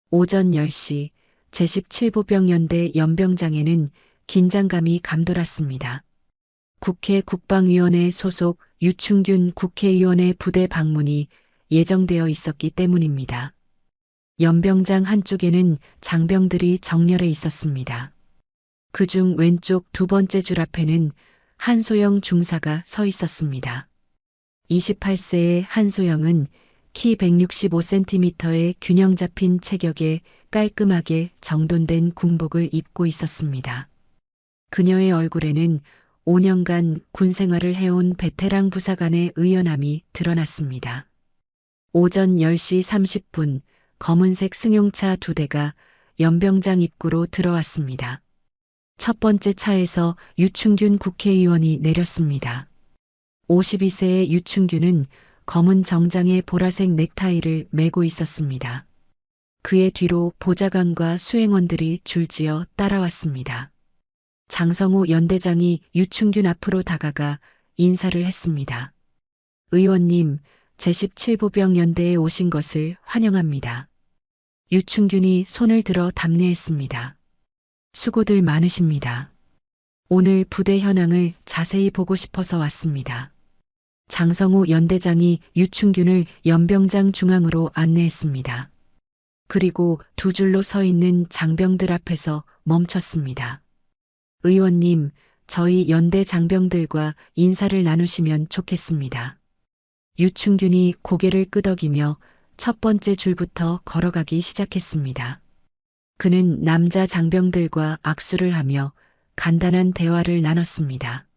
오전 10시 제17보병연대 연병장에는 긴장감이 감돌았습니다. 국회 국방위원회 소속 유충균 국회의원의 부대 방문이 예정되어 있었기 때문입니다. 연병장 한쪽에는 장병들이 정렬해 있었습니다. 그중 왼쪽 두 번째 줄 앞에는 한소영 중사가 서 있었습니다. 28세의 한소영은 키 165cm의 균형 잡힌 체격에 깔끔하게 정돈된 군복을 입고 있었습니다. 그녀의 얼굴에는 5년간 군 생활을 해온 베테랑 부사관의 의연함이 드러났습니다. 오전 10시 30분 검은색 승용차 2대가 연병장 입구로 들어왔습니다. 첫 번째 차에서 유충균 국회의원이 내렸습니다. 52세의 유충균은 검은 정장에 보라색 넥타이를 메고 있었습니다. 그의 뒤로 보좌관과 수행원들이 줄지어 따라왔습니다. 장성호 연대장이 유충균 앞으로 다가가 인사를 했습니다. 의원님, 제17보병연대에 오신 것을 환영합니다. 유충균이 손을 들어 답례했습니다. 수고들 많으십니다. 오늘 부대 현황을 자세히 보고 싶어서 왔습니다. 장성호 연대장이 유충균을 연병장 중앙으로 안내했습니다. 그리고 두 줄로 서 있는 장병들 앞에서 멈췄습니다. 의원님, 저희 연대 장병들과 인사를 나누시면 좋겠습니다. 유충균이 고개를 끄덕이며 첫 번째 줄부터 걸어가기 시작했습니다. 그는 남자 장병들과 악수를 하며 간단한 대화를 나눴습니다.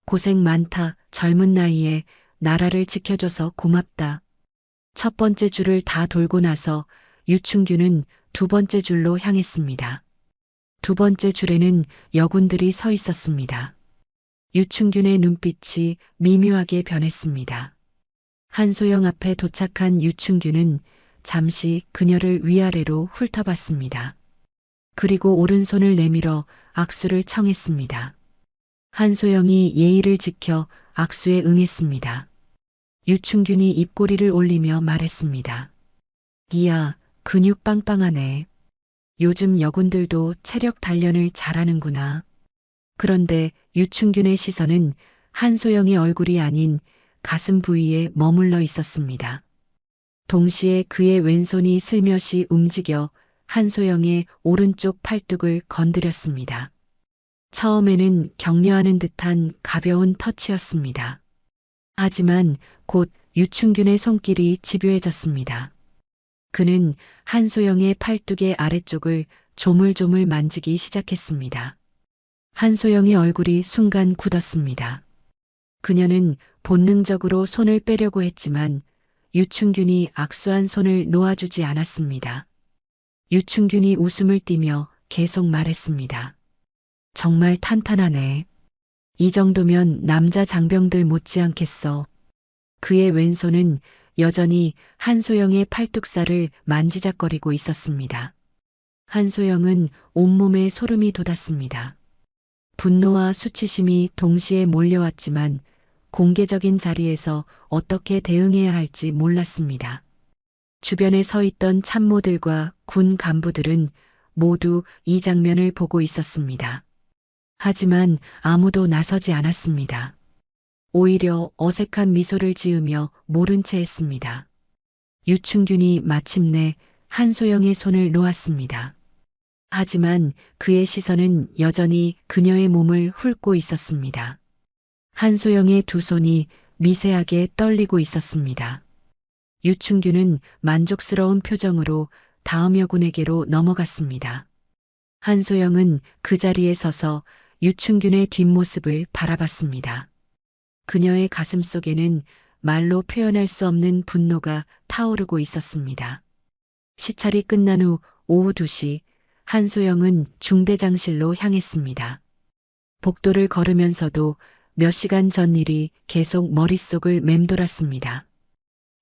고생 많다. 젊은 나이에 나라를 지켜줘서 고맙다. 첫 번째 줄을 다 돌고 나서 유충균은 두 번째 줄로 향했습니다. 두 번째 줄에는 여군들이 서 있었습니다. 유충균의 눈빛이 미묘하게 변했습니다. 한소영 앞에 도착한 유충균은 잠시 그녀를 위아래로 훑어봤습니다. 그리고 오른손을 내밀어 악수를 청했습니다. 한소영이 예의를 지켜 악수에 응했습니다. 유충균이 입꼬리를 올리며 말했습니다. 이야, 근육 빵빵하네. 요즘 여군들도 체력 단련을 잘하는구나. 그런데 유충균의 시선은 한소영의 얼굴이 아닌 가슴 부위에 머물러 있었습니다. 동시에 그의 왼손이 슬며시 움직여 한소영의 오른쪽 팔뚝을 건드렸습니다. 처음에는 격려하는 듯한 가벼운 터치였습니다. 하지만 곧 유충균의 손길이 집요해졌습니다. 그는 한소영의 팔뚝의 아래쪽을 조물조물 만지기 시작했습니다. 한소영의 얼굴이 순간 굳었습니다. 그녀는 본능적으로 손을 빼려고 했지만 유충균이 악수한 손을 놓아주지 않았습니다. 유충균이 웃음을 띠며 계속 말했습니다. 정말 탄탄하네. 이 정도면 남자 장병들 못지않겠어. 그의 왼손은 여전히 한소영의 팔뚝살을 만지작거리고 있었습니다. 한소영은 온몸에 소름이 돋았습니다. 분노와 수치심이 동시에 몰려왔지만 공개적인 자리에서 어떻게 대응해야 할지 몰랐습니다. 주변에 서 있던 참모들과 군 간부들은 모두 이 장면을 보고 있었습니다. 하지만 아무도 나서지 않았습니다. 오히려 어색한 미소를 지으며 모른 채 했습니다. 유충균이 마침내 한소영의 손을 놓았습니다. 하지만 그의 시선은 여전히 그녀의 몸을 훑고 있었습니다. 한소영의 두 손이 미세하게 떨리고 있었습니다. 유충균은 만족스러운 표정으로 다음 여군에게로 넘어갔습니다. 한소영은 그 자리에 서서 유충균의 뒷모습을 바라봤습니다. 그녀의 가슴 속에는 말로 표현할 수 없는 분노가 타오르고 있었습니다. 시찰이 끝난 후 오후 2시 한소영은 중대장실로 향했습니다. 복도를 걸으면서도 몇 시간 전 일이 계속 머릿속을 맴돌았습니다.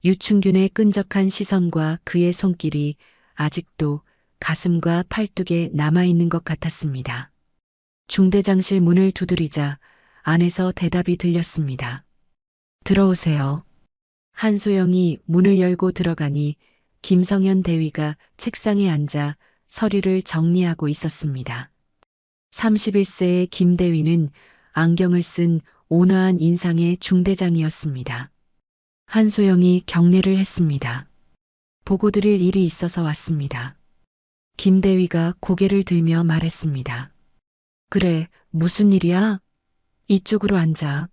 유충균의 끈적한 시선과 그의 손길이 아직도 가슴과 팔뚝에 남아있는 것 같았습니다. 중대장실 문을 두드리자 안에서 대답이 들렸습니다. 들어오세요. 한소영이 문을 열고 들어가니 김성현 대위가 책상에 앉아 서류를 정리하고 있었습니다. 31세의 김 대위는 안경을 쓴 온화한 인상의 중대장이었습니다. 한소영이 경례를 했습니다. 보고 드릴 일이 있어서 왔습니다. 김 대위가 고개를 들며 말했습니다. 그래, 무슨 일이야? 이쪽으로 앉아.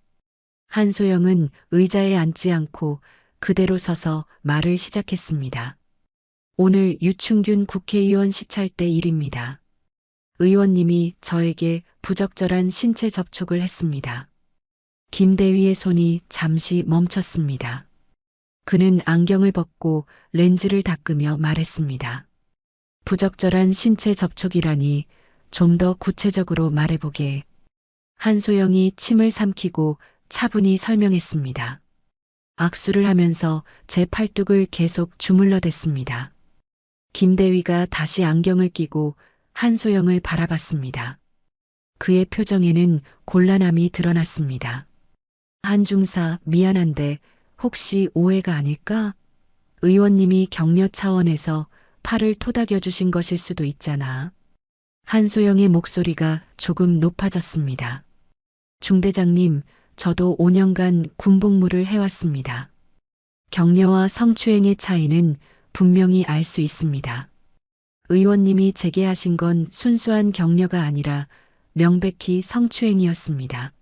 한소영은 의자에 앉지 않고 그대로 서서 말을 시작했습니다. 오늘 유충균 국회의원 시찰 때 일입니다. 의원님이 저에게 부적절한 신체 접촉을 했습니다. 김 대위의 손이 잠시 멈췄습니다. 그는 안경을 벗고 렌즈를 닦으며 말했습니다. 부적절한 신체 접촉이라니 좀 더 구체적으로 말해보게. 한소영이 침을 삼키고 차분히 설명했습니다. 악수를 하면서 제 팔뚝을 계속 주물러댔습니다. 김 대위가 다시 안경을 끼고 한소영을 바라봤습니다. 그의 표정에는 곤란함이 드러났습니다. 한중사 미안한데 혹시 오해가 아닐까? 의원님이 격려 차원에서 팔을 토닥여 주신 것일 수도 있잖아. 한소영의 목소리가 조금 높아졌습니다. 중대장님, 저도 5년간 군복무를 해왔습니다. 격려와 성추행의 차이는 분명히 알 수 있습니다. 의원님이 제게 하신 건 순수한 격려가 아니라 명백히 성추행이었습니다.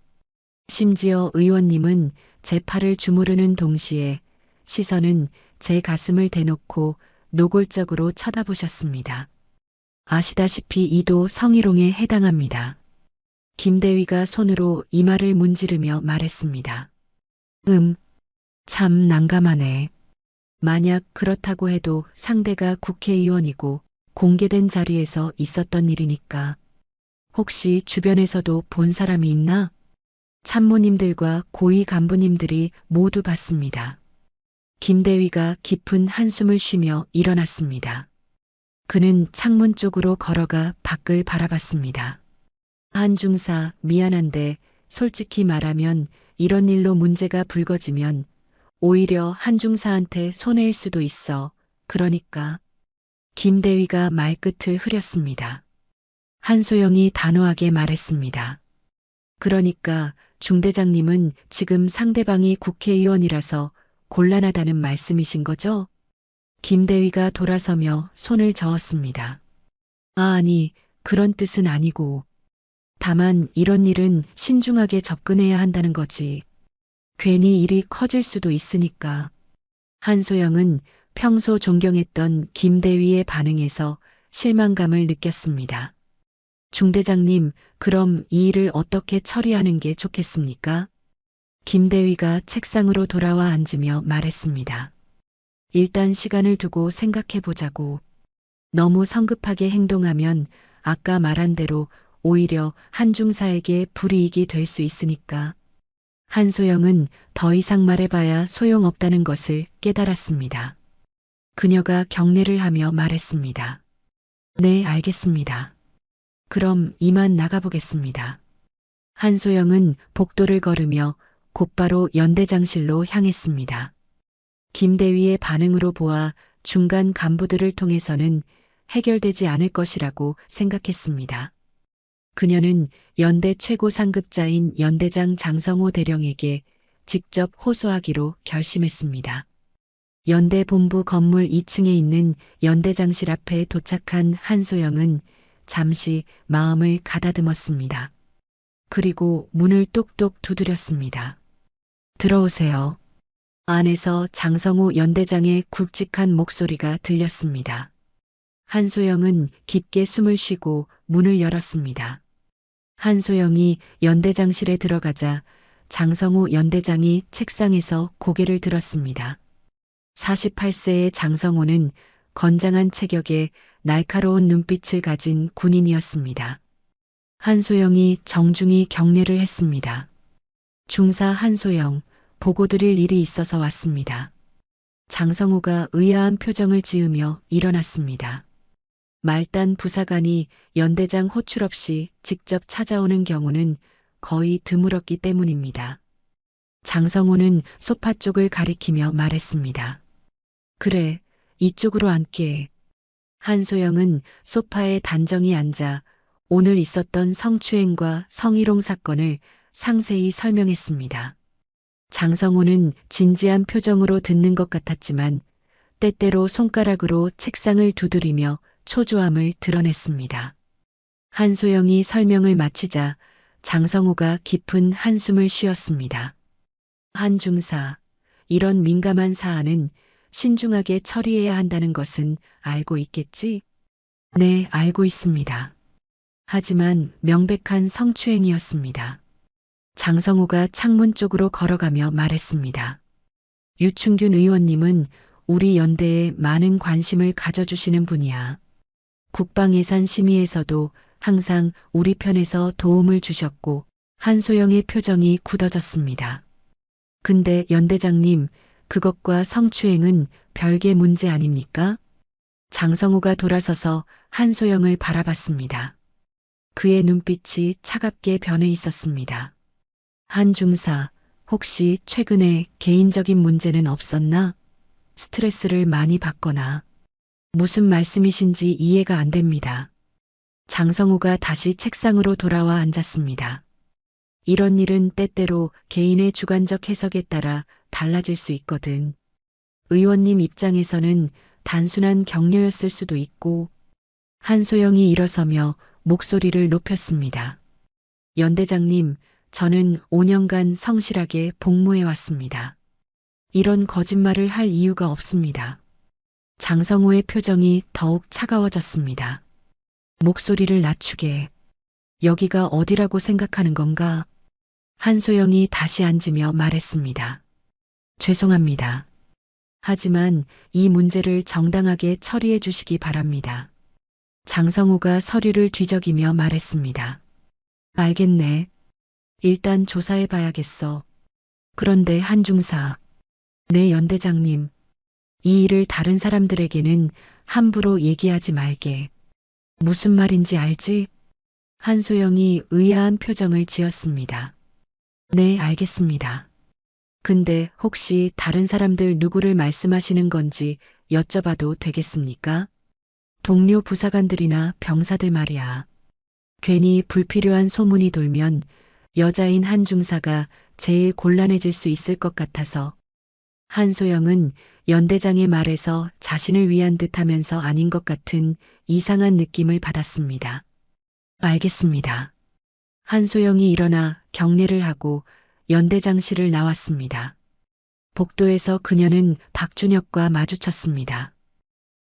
심지어 의원님은 제 팔을 주무르는 동시에 시선은 제 가슴을 대놓고 노골적으로 쳐다보셨습니다. 아시다시피 이도 성희롱에 해당합니다. 김 대위가 손으로 이마를 문지르며 말했습니다. 참 난감하네. 만약 그렇다고 해도 상대가 국회의원이고 공개된 자리에서 있었던 일이니까. 혹시 주변에서도 본 사람이 있나? 참모님들과 고위 간부님들이 모두 봤습니다. 김 대위가 깊은 한숨을 쉬며 일어났습니다. 그는 창문 쪽으로 걸어가 밖을 바라봤습니다. 한중사 미안한데 솔직히 말하면 이런 일로 문제가 불거지면 오히려 한중사한테 손해일 수도 있어. 그러니까. 김 대위가 말끝을 흐렸습니다. 한소영이 단호하게 말했습니다. 그러니까 중대장님은 지금 상대방이 국회의원이라서 곤란하다는 말씀이신 거죠? 김 대위가 돌아서며 손을 저었습니다. 아니, 그런 뜻은 아니고. 다만 이런 일은 신중하게 접근해야 한다는 거지. 괜히 일이 커질 수도 있으니까. 한소영은 평소 존경했던 김 대위의 반응에서 실망감을 느꼈습니다. 중대장님, 그럼 이 일을 어떻게 처리하는 게 좋겠습니까? 김 대위가 책상으로 돌아와 앉으며 말했습니다. 일단 시간을 두고 생각해 보자고. 너무 성급하게 행동하면 아까 말한 대로 오히려 한중사에게 불이익이 될 수 있으니까. 한소영은 더 이상 말해봐야 소용없다는 것을 깨달았습니다. 그녀가 경례를 하며 말했습니다. 네, 알겠습니다. 그럼 이만 나가보겠습니다. 한소영은 복도를 걸으며 곧바로 연대장실로 향했습니다. 김 대위의 반응으로 보아 중간 간부들을 통해서는 해결되지 않을 것이라고 생각했습니다. 그녀는 연대 최고 상급자인 연대장 장성호 대령에게 직접 호소하기로 결심했습니다. 연대 본부 건물 2층에 있는 연대장실 앞에 도착한 한소영은 잠시 마음을 가다듬었습니다. 그리고 문을 똑똑 두드렸습니다. 들어오세요. 안에서 장성호 연대장의 굵직한 목소리가 들렸습니다. 한소영은 깊게 숨을 쉬고 문을 열었습니다. 한소영이 연대장실에 들어가자 장성호 연대장이 책상에서 고개를 들었습니다. 48세의 장성호는 건장한 체격에 날카로운 눈빛을 가진 군인이었습니다. 한소영이 정중히 경례를 했습니다. 중사 한소영, 보고 드릴 일이 있어서 왔습니다. 장성호가 의아한 표정을 지으며 일어났습니다. 말단 부사관이 연대장 호출 없이 직접 찾아오는 경우는 거의 드물었기 때문입니다. 장성호는 소파 쪽을 가리키며 말했습니다. 그래, 이쪽으로 앉게. 한소영은 소파에 단정히 앉아 오늘 있었던 성추행과 성희롱 사건을 상세히 설명했습니다. 장성호는 진지한 표정으로 듣는 것 같았지만 때때로 손가락으로 책상을 두드리며 초조함을 드러냈습니다. 한소영이 설명을 마치자 장성호가 깊은 한숨을 쉬었습니다. 한 중사, 이런 민감한 사안은 신중하게 처리해야 한다는 것은 알고 있겠지? 네, 알고 있습니다. 하지만 명백한 성추행이었습니다. 장성호가 창문 쪽으로 걸어가며 말했습니다. 유충균 의원님은 우리 연대에 많은 관심을 가져주시는 분이야. 국방예산심의에서도 항상 우리 편에서 도움을 주셨고 한소영의 표정이 굳어졌습니다. 근데 연대장님, 그것과 성추행은 별개 문제 아닙니까? 장성호가 돌아서서 한소영을 바라봤습니다. 그의 눈빛이 차갑게 변해 있었습니다. 한 중사, 혹시 최근에 개인적인 문제는 없었나? 스트레스를 많이 받거나. 무슨 말씀이신지 이해가 안 됩니다. 장성호가 다시 책상으로 돌아와 앉았습니다. 이런 일은 때때로 개인의 주관적 해석에 따라 달라질 수 있거든. 의원님 입장에서는 단순한 격려였을 수도 있고. 한소영이 일어서며 목소리를 높였습니다. 연대장님, 저는 5년간 성실하게 복무해 왔습니다. 이런 거짓말을 할 이유가 없습니다. 장성호의 표정이 더욱 차가워졌습니다. 목소리를 낮추게. 여기가 어디라고 생각하는 건가? 한소영이 다시 앉으며 말했습니다. 죄송합니다. 하지만 이 문제를 정당하게 처리해 주시기 바랍니다. 장성호가 서류를 뒤적이며 말했습니다. 알겠네. 일단 조사해 봐야겠어. 그런데 한중사. 네, 연대장님. 이 일을 다른 사람들에게는 함부로 얘기하지 말게. 무슨 말인지 알지? 한소영이 의아한 표정을 지었습니다. 네, 알겠습니다. 근데 혹시 다른 사람들 누구를 말씀하시는 건지 여쭤봐도 되겠습니까? 동료 부사관들이나 병사들 말이야. 괜히 불필요한 소문이 돌면 여자인 한 중사가 제일 곤란해질 수 있을 것 같아서. 한소영은 연대장의 말에서 자신을 위한 듯 하면서 아닌 것 같은 이상한 느낌을 받았습니다. 알겠습니다. 한소영이 일어나 경례를 하고 연대장실을 나왔습니다. 복도에서 그녀는 박준혁과 마주쳤습니다.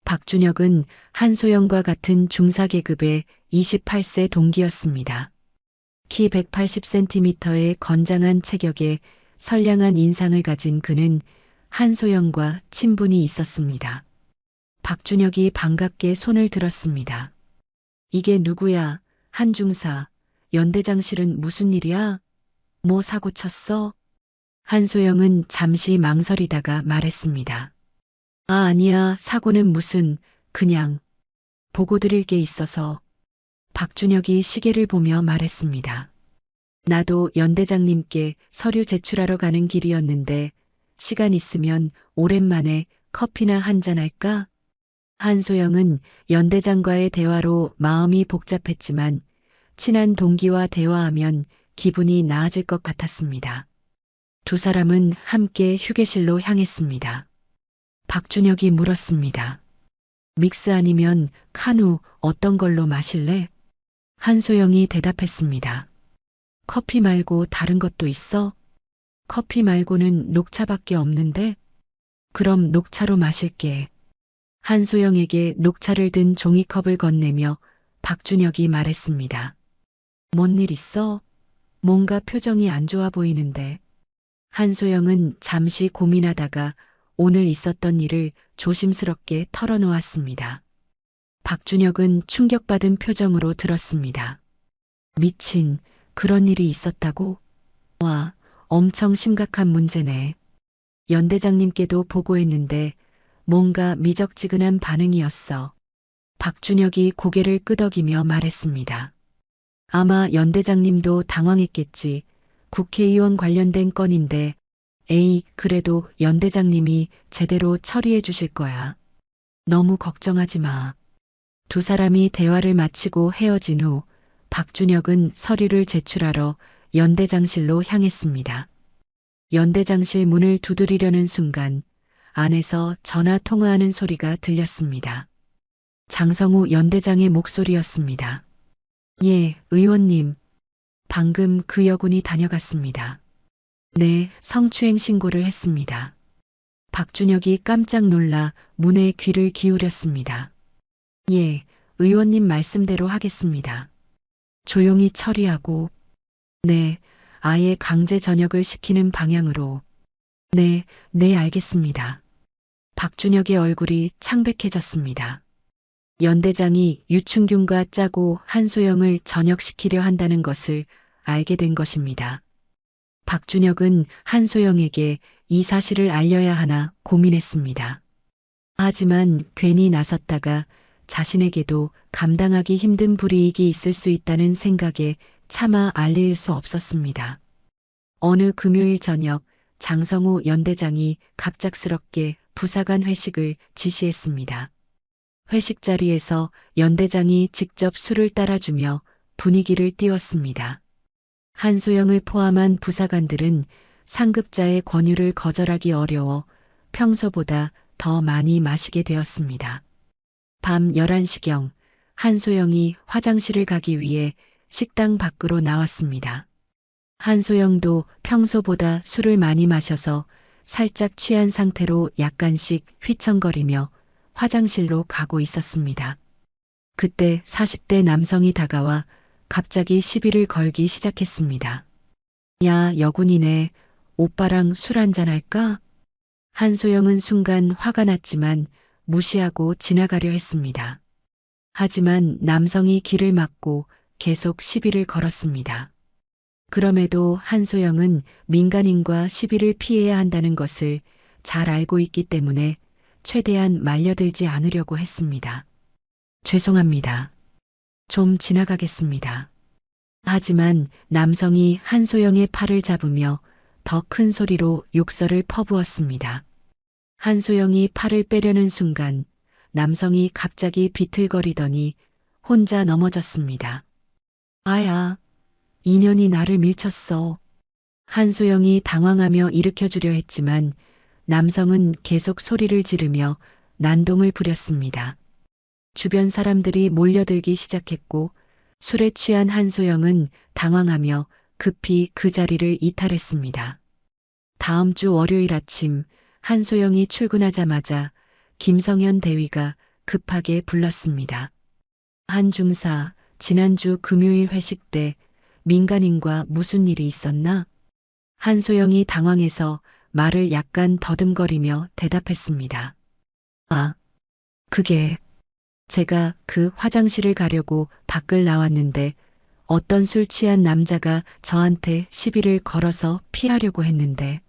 박준혁은 한소영과 같은 중사 계급의 28세 동기였습니다. 키 180cm의 건장한 체격에 선량한 인상을 가진 그는 한소영과 친분이 있었습니다. 박준혁이 반갑게 손을 들었습니다. 이게 누구야? 한중사. 연대장실은 무슨 일이야? 뭐 사고 쳤어? 한소영은 잠시 망설이다가 말했습니다. 아, 아니야. 사고는 무슨, 그냥 보고 드릴 게 있어서. 박준혁이 시계를 보며 말했습니다. 나도 연대장님께 서류 제출하러 가는 길이었는데 시간 있으면 오랜만에 커피나 한잔 할까? 한소영은 연대장과의 대화로 마음이 복잡했지만 친한 동기와 대화하면 기분이 나아질 것 같았습니다. 두 사람은 함께 휴게실로 향했습니다. 박준혁이 물었습니다. 믹스 아니면 카누 어떤 걸로 마실래? 한소영이 대답했습니다. 커피 말고 다른 것도 있어? 커피 말고는 녹차밖에 없는데? 그럼 녹차로 마실게. 한소영에게 녹차를 든 종이컵을 건네며 박준혁이 말했습니다. 뭔 일 있어? 뭔가 표정이 안 좋아 보이는데. 한소영은 잠시 고민하다가 오늘 있었던 일을 조심스럽게 털어놓았습니다. 박준혁은 충격받은 표정으로 들었습니다. 미친, 그런 일이 있었다고? 와, 엄청 심각한 문제네. 연대장님께도 보고했는데 뭔가 미적지근한 반응이었어. 박준혁이 고개를 끄덕이며 말했습니다. 아마 연대장님도 당황했겠지. 국회의원 관련된 건인데, 에이, 그래도 연대장님이 제대로 처리해 주실 거야. 너무 걱정하지 마. 두 사람이 대화를 마치고 헤어진 후 박준혁은 서류를 제출하러 연대장실로 향했습니다. 연대장실 문을 두드리려는 순간 안에서 전화 통화하는 소리가 들렸습니다. 장성우 연대장의 목소리였습니다. 예, 의원님. 방금 그 여군이 다녀갔습니다. 네, 성추행 신고를 했습니다. 박준혁이 깜짝 놀라 문에 귀를 기울였습니다. 예, 의원님 말씀대로 하겠습니다. 조용히 처리하고, 네, 아예 강제 전역을 시키는 방향으로. 네, 네, 알겠습니다. 박준혁의 얼굴이 창백해졌습니다. 연대장이 유충균과 짜고 한소영을 전역시키려 한다는 것을 알게 된 것입니다. 박준혁은 한소영에게 이 사실을 알려야 하나 고민했습니다. 하지만 괜히 나섰다가 자신에게도 감당하기 힘든 불이익이 있을 수 있다는 생각에 차마 알릴 수 없었습니다. 어느 금요일 저녁 장성우 연대장이 갑작스럽게 부사관 회식을 지시했습니다. 회식 자리에서 연대장이 직접 술을 따라주며 분위기를 띄웠습니다. 한소영을 포함한 부사관들은 상급자의 권유를 거절하기 어려워 평소보다 더 많이 마시게 되었습니다. 밤 11시경 한소영이 화장실을 가기 위해 식당 밖으로 나왔습니다. 한소영도 평소보다 술을 많이 마셔서 살짝 취한 상태로 약간씩 휘청거리며 화장실로 가고 있었습니다. 그때 40대 남성이 다가와 갑자기 시비를 걸기 시작했습니다. 야, 여군이네. 오빠랑 술 한잔 할까? 한소영은 순간 화가 났지만 무시하고 지나가려 했습니다. 하지만 남성이 길을 막고 계속 시비를 걸었습니다. 그럼에도 한소영은 민간인과 시비를 피해야 한다는 것을 잘 알고 있기 때문에 최대한 말려들지 않으려고 했습니다. 죄송합니다. 좀 지나가겠습니다. 하지만 남성이 한소영의 팔을 잡으며 더 큰 소리로 욕설을 퍼부었습니다. 한소영이 팔을 빼려는 순간 남성이 갑자기 비틀거리더니 혼자 넘어졌습니다. 아야, 인연이 나를 밀쳤어. 한소영이 당황하며 일으켜주려 했지만 남성은 계속 소리를 지르며 난동을 부렸습니다. 주변 사람들이 몰려들기 시작했고 술에 취한 한소영은 당황하며 급히 그 자리를 이탈했습니다. 다음 주 월요일 아침 한소영이 출근하자마자 김성현 대위가 급하게 불렀습니다. 한 중사, 지난주 금요일 회식 때 민간인과 무슨 일이 있었나? 한소영이 당황해서 말을 약간 더듬거리며 대답했습니다. 아, 그게 제가 그 화장실을 가려고 밖을 나왔는데 어떤 술 취한 남자가 저한테 시비를 걸어서 피하려고 했는데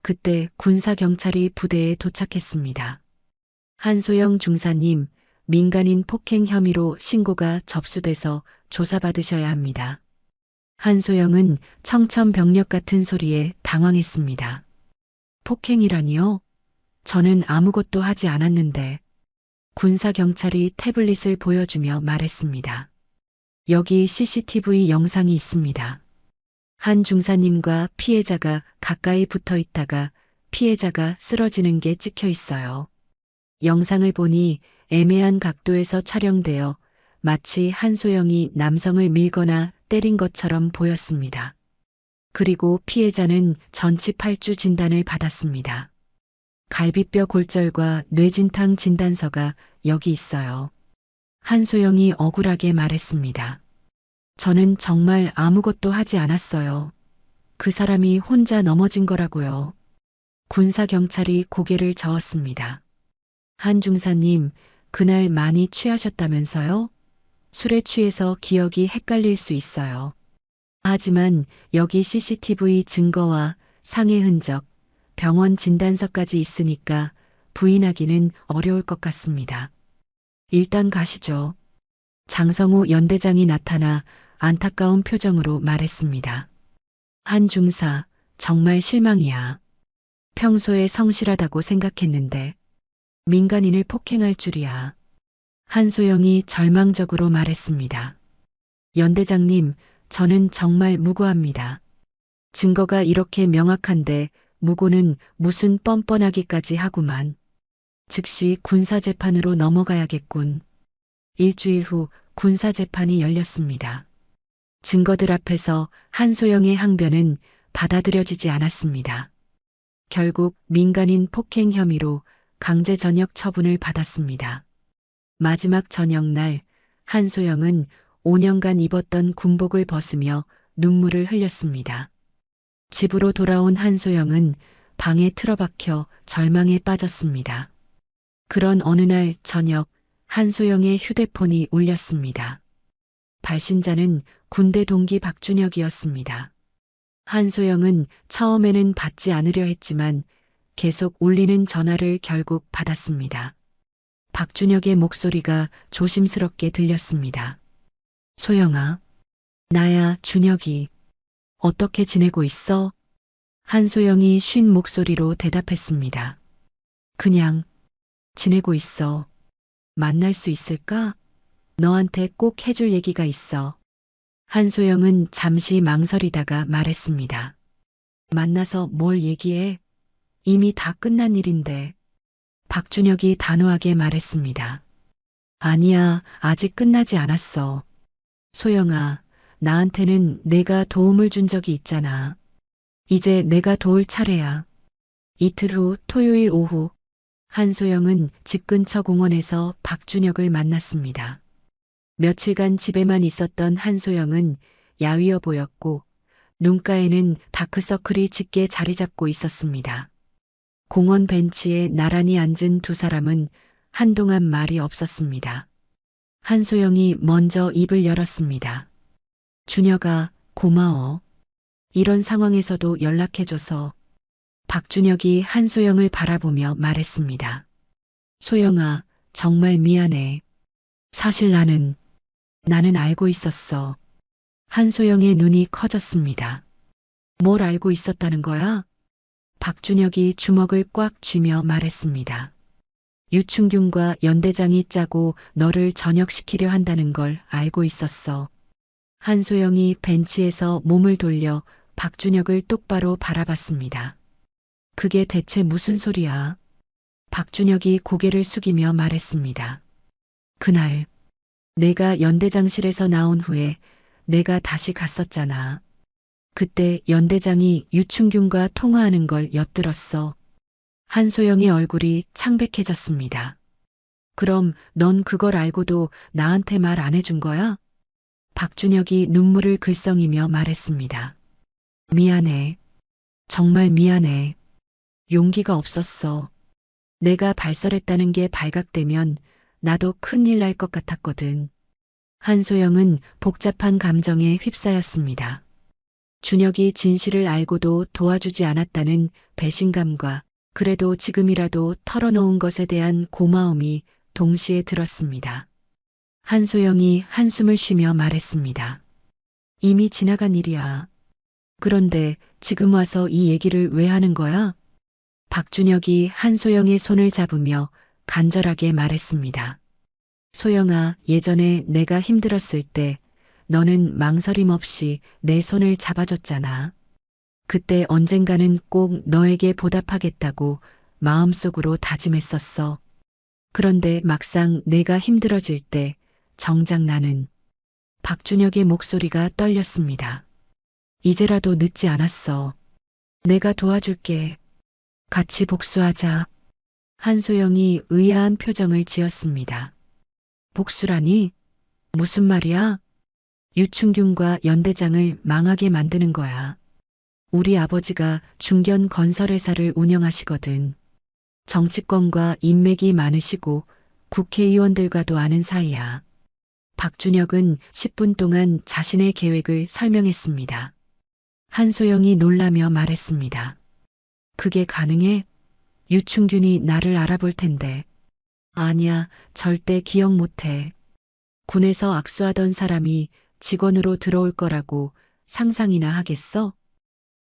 그때 군사경찰이 부대에 도착했습니다. 한소영 중사님, 민간인 폭행 혐의로 신고가 접수돼서 조사받으셔야 합니다. 한소영은 청천벽력 같은 소리에 당황했습니다. 폭행이라니요? 저는 아무것도 하지 않았는데. 군사경찰이 태블릿을 보여주며 말했습니다. 여기 CCTV 영상이 있습니다. 한 중사님과 피해자가 가까이 붙어 있다가 피해자가 쓰러지는 게 찍혀 있어요. 영상을 보니 애매한 각도에서 촬영되어 마치 한소영이 남성을 밀거나 때린 것처럼 보였습니다. 그리고 피해자는 전치 8주 진단을 받았습니다. 갈비뼈 골절과 뇌진탕 진단서가 여기 있어요. 한소영이 억울하게 말했습니다. 저는 정말 아무것도 하지 않았어요. 그 사람이 혼자 넘어진 거라고요. 군사경찰이 고개를 저었습니다. 한 중사님, 그날 많이 취하셨다면서요? 술에 취해서 기억이 헷갈릴 수 있어요. 하지만 여기 CCTV 증거와 상해 흔적, 병원 진단서까지 있으니까 부인하기는 어려울 것 같습니다. 일단 가시죠. 장성우 연대장이 나타나 안타까운 표정으로 말했습니다. 한 중사, 정말 실망이야. 평소에 성실하다고 생각했는데. 민간인을 폭행할 줄이야. 한소영이 절망적으로 말했습니다. 연대장님, 저는 정말 무고합니다. 증거가 이렇게 명확한데 무고는 무슨 뻔뻔하기까지 하구만. 즉시 군사재판으로 넘어가야겠군. 일주일 후 군사재판이 열렸습니다. 증거들 앞에서 한소영의 항변은 받아들여지지 않았습니다. 결국 민간인 폭행 혐의로 강제전역 처분을 받았습니다. 마지막 저녁날 한소영은 5년간 입었던 군복을 벗으며 눈물을 흘렸습니다. 집으로 돌아온 한소영은 방에 틀어박혀 절망에 빠졌습니다. 그런 어느 날 저녁 한소영의 휴대폰이 울렸습니다. 발신자는 군대 동기 박준혁이었습니다. 한소영은 처음에는 받지 않으려 했지만 계속 울리는 전화를 결국 받았습니다. 박준혁의 목소리가 조심스럽게 들렸습니다. 소영아, 나야 준혁이. 어떻게 지내고 있어? 한소영이 쉰 목소리로 대답했습니다. 그냥 지내고 있어. 만날 수 있을까? 너한테 꼭 해줄 얘기가 있어. 한소영은 잠시 망설이다가 말했습니다. 만나서 뭘 얘기해? 이미 다 끝난 일인데. 박준혁이 단호하게 말했습니다. 아니야, 아직 끝나지 않았어. 소영아, 나한테는 내가 도움을 준 적이 있잖아. 이제 내가 도울 차례야. 이틀 후 토요일 오후, 한소영은 집 근처 공원에서 박준혁을 만났습니다. 며칠간 집에만 있었던 한소영은 야위어 보였고 눈가에는 다크서클이 짙게 자리 잡고 있었습니다. 공원 벤치에 나란히 앉은 두 사람은 한동안 말이 없었습니다. 한소영이 먼저 입을 열었습니다. 준혁아, 고마워. 이런 상황에서도 연락해줘서. 박준혁이 한소영을 바라보며 말했습니다. 소영아, 정말 미안해. 사실 나는 알고 있었어. 한소영의 눈이 커졌습니다. 뭘 알고 있었다는 거야? 박준혁이 주먹을 꽉 쥐며 말했습니다. 유충균과 연대장이 짜고 너를 전역시키려 한다는 걸 알고 있었어. 한소영이 벤치에서 몸을 돌려 박준혁을 똑바로 바라봤습니다. 그게 대체 무슨 소리야? 박준혁이 고개를 숙이며 말했습니다. 그날 내가 연대장실에서 나온 후에 내가 다시 갔었잖아. 그때 연대장이 유충균과 통화하는 걸 엿들었어. 한소영의 얼굴이 창백해졌습니다. 그럼 넌 그걸 알고도 나한테 말 안 해준 거야? 박준혁이 눈물을 글썽이며 말했습니다. 미안해. 정말 미안해. 용기가 없었어. 내가 발설했다는 게 발각되면 나도 큰일 날 것 같았거든. 한소영은 복잡한 감정에 휩싸였습니다. 준혁이 진실을 알고도 도와주지 않았다는 배신감과 그래도 지금이라도 털어놓은 것에 대한 고마움이 동시에 들었습니다. 한소영이 한숨을 쉬며 말했습니다. 이미 지나간 일이야. 그런데 지금 와서 이 얘기를 왜 하는 거야? 박준혁이 한소영의 손을 잡으며 간절하게 말했습니다. 소영아, 예전에 내가 힘들었을 때 너는 망설임 없이 내 손을 잡아줬잖아. 그때 언젠가는 꼭 너에게 보답하겠다고 마음속으로 다짐했었어. 그런데 막상 내가 힘들어질 때 정작 나는 박준혁의 목소리가 떨렸습니다. 이제라도 늦지 않았어. 내가 도와줄게. 같이 복수하자. 한소영이 의아한 표정을 지었습니다. 복수라니? 무슨 말이야? 유충균과 연대장을 망하게 만드는 거야. 우리 아버지가 중견 건설회사를 운영하시거든. 정치권과 인맥이 많으시고 국회의원들과도 아는 사이야. 박준혁은 10분 동안 자신의 계획을 설명했습니다. 한소영이 놀라며 말했습니다. 그게 가능해? 유충균이 나를 알아볼 텐데. 아니야, 절대 기억 못해. 군에서 악수하던 사람이 직원으로 들어올 거라고 상상이나 하겠어?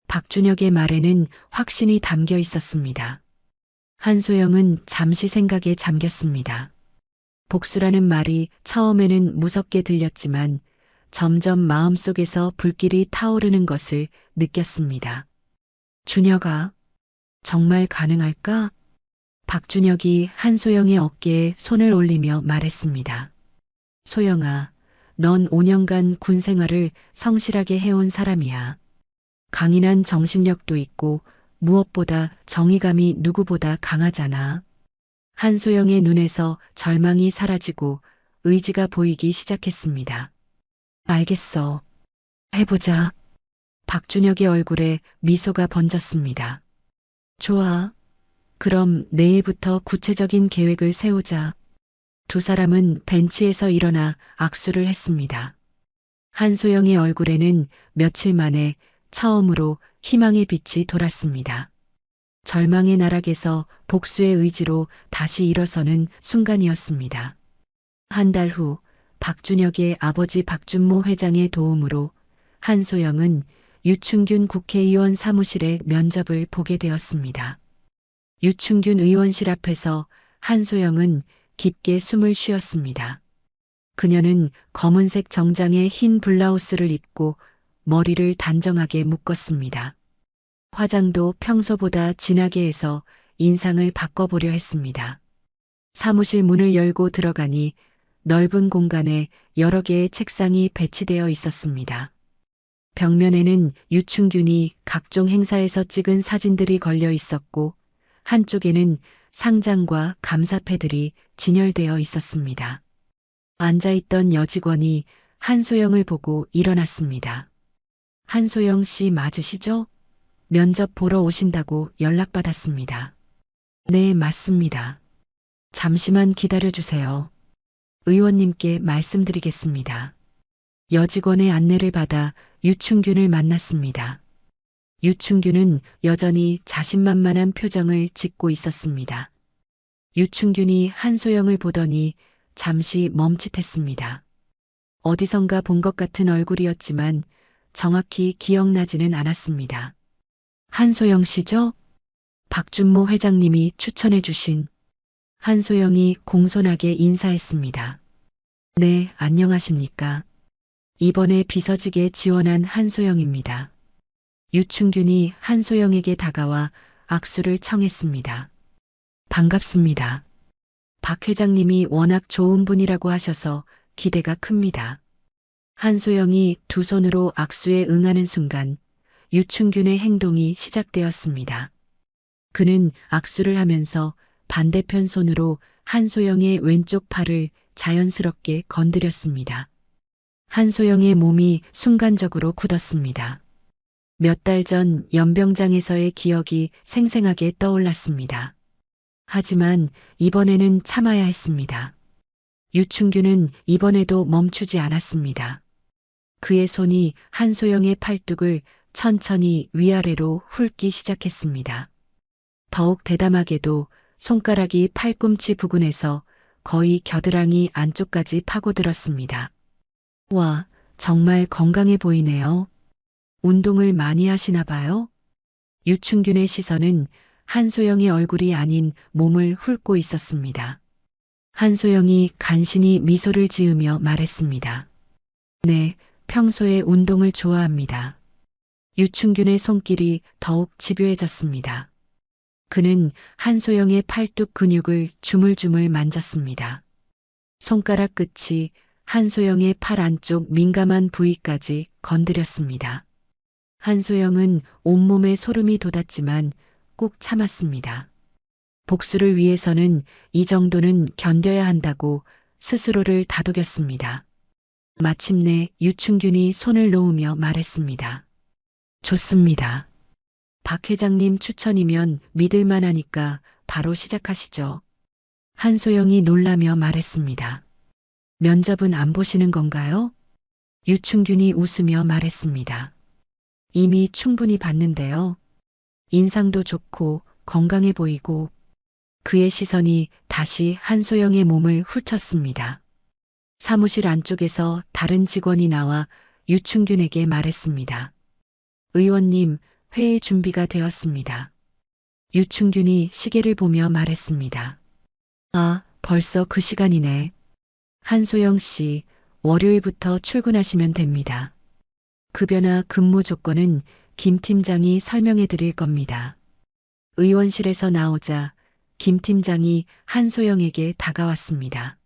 박준혁의 말에는 확신이 담겨 있었습니다. 한소영은 잠시 생각에 잠겼습니다. 복수라는 말이 처음에는 무섭게 들렸지만 점점 마음속에서 불길이 타오르는 것을 느꼈습니다. 준혁아, 정말 가능할까? 박준혁이 한소영의 어깨에 손을 올리며 말했습니다. 소영아, 넌 5년간 군 생활을 성실하게 해온 사람이야. 강인한 정신력도 있고 무엇보다 정의감이 누구보다 강하잖아. 한소영의 눈에서 절망이 사라지고 의지가 보이기 시작했습니다. 알겠어. 해보자. 박준혁의 얼굴에 미소가 번졌습니다. 좋아. 그럼 내일부터 구체적인 계획을 세우자. 두 사람은 벤치에서 일어나 악수를 했습니다. 한소영의 얼굴에는 며칠 만에 처음으로 희망의 빛이 돌았습니다. 절망의 나락에서 복수의 의지로 다시 일어서는 순간이었습니다. 한 달 후 박준혁의 아버지 박준모 회장의 도움으로 한소영은 유충균 국회의원 사무실에 면접을 보게 되었습니다. 유충균 의원실 앞에서 한소영은 깊게 숨을 쉬었습니다. 그녀는 검은색 정장에 흰 블라우스를 입고 머리를 단정하게 묶었습니다. 화장도 평소보다 진하게 해서 인상을 바꿔보려 했습니다. 사무실 문을 열고 들어가니 넓은 공간에 여러 개의 책상이 배치되어 있었습니다. 벽면에는 유충균이 각종 행사에서 찍은 사진들이 걸려 있었고 한쪽에는 상장과 감사패들이 진열되어 있었습니다. 앉아있던 여직원이 한소영을 보고 일어났습니다. 한소영 씨 맞으시죠? 면접 보러 오신다고 연락받았습니다. 네, 맞습니다. 잠시만 기다려주세요. 의원님께 말씀드리겠습니다. 여직원의 안내를 받아 유충균을 만났습니다. 유충균은 여전히 자신만만한 표정을 짓고 있었습니다. 유충균이 한소영을 보더니 잠시 멈칫했습니다. 어디선가 본 것 같은 얼굴이었지만 정확히 기억나지는 않았습니다. 한소영 씨죠? 박준모 회장님이 추천해 주신. 한소영이 공손하게 인사했습니다. 네, 안녕하십니까. 이번에 비서직에 지원한 한소영입니다. 유충균이 한소영에게 다가와 악수를 청했습니다. 반갑습니다. 박 회장님이 워낙 좋은 분이라고 하셔서 기대가 큽니다. 한소영이 두 손으로 악수에 응하는 순간 유충균의 행동이 시작되었습니다. 그는 악수를 하면서 반대편 손으로 한소영의 왼쪽 팔을 자연스럽게 건드렸습니다. 한소영의 몸이 순간적으로 굳었습니다. 몇 달 전 연병장에서의 기억이 생생하게 떠올랐습니다. 하지만 이번에는 참아야 했습니다. 유충균은 이번에도 멈추지 않았습니다. 그의 손이 한소영의 팔뚝을 천천히 위아래로 훑기 시작했습니다. 더욱 대담하게도 손가락이 팔꿈치 부근에서 거의 겨드랑이 안쪽까지 파고들었습니다. 와, 정말 건강해 보이네요. 운동을 많이 하시나 봐요? 유충균의 시선은 한소영의 얼굴이 아닌 몸을 훑고 있었습니다. 한소영이 간신히 미소를 지으며 말했습니다. 네, 평소에 운동을 좋아합니다. 유충균의 손길이 더욱 집요해졌습니다. 그는 한소영의 팔뚝 근육을 주물주물 만졌습니다. 손가락 끝이 한소영의 팔 안쪽 민감한 부위까지 건드렸습니다. 한소영은 온몸에 소름이 돋았지만 꾹 참았습니다. 복수를 위해서는 이 정도는 견뎌야 한다고 스스로를 다독였습니다. 마침내 유충균이 손을 놓으며 말했습니다. 좋습니다. 박 회장님 추천이면 믿을만 하니까 바로 시작하시죠. 한소영이 놀라며 말했습니다. 면접은 안 보시는 건가요? 유충균이 웃으며 말했습니다. 이미 충분히 봤는데요. 인상도 좋고 건강해 보이고. 그의 시선이 다시 한소영의 몸을 훑었습니다. 사무실 안쪽에서 다른 직원이 나와 유충균에게 말했습니다. 의원님, 회의 준비가 되었습니다. 유충균이 시계를 보며 말했습니다. 아, 벌써 그 시간이네. 한소영 씨, 월요일부터 출근하시면 됩니다. 급여나 근무 조건은 김 팀장이 설명해 드릴 겁니다. 의원실에서 나오자 김 팀장이 한소영에게 다가왔습니다.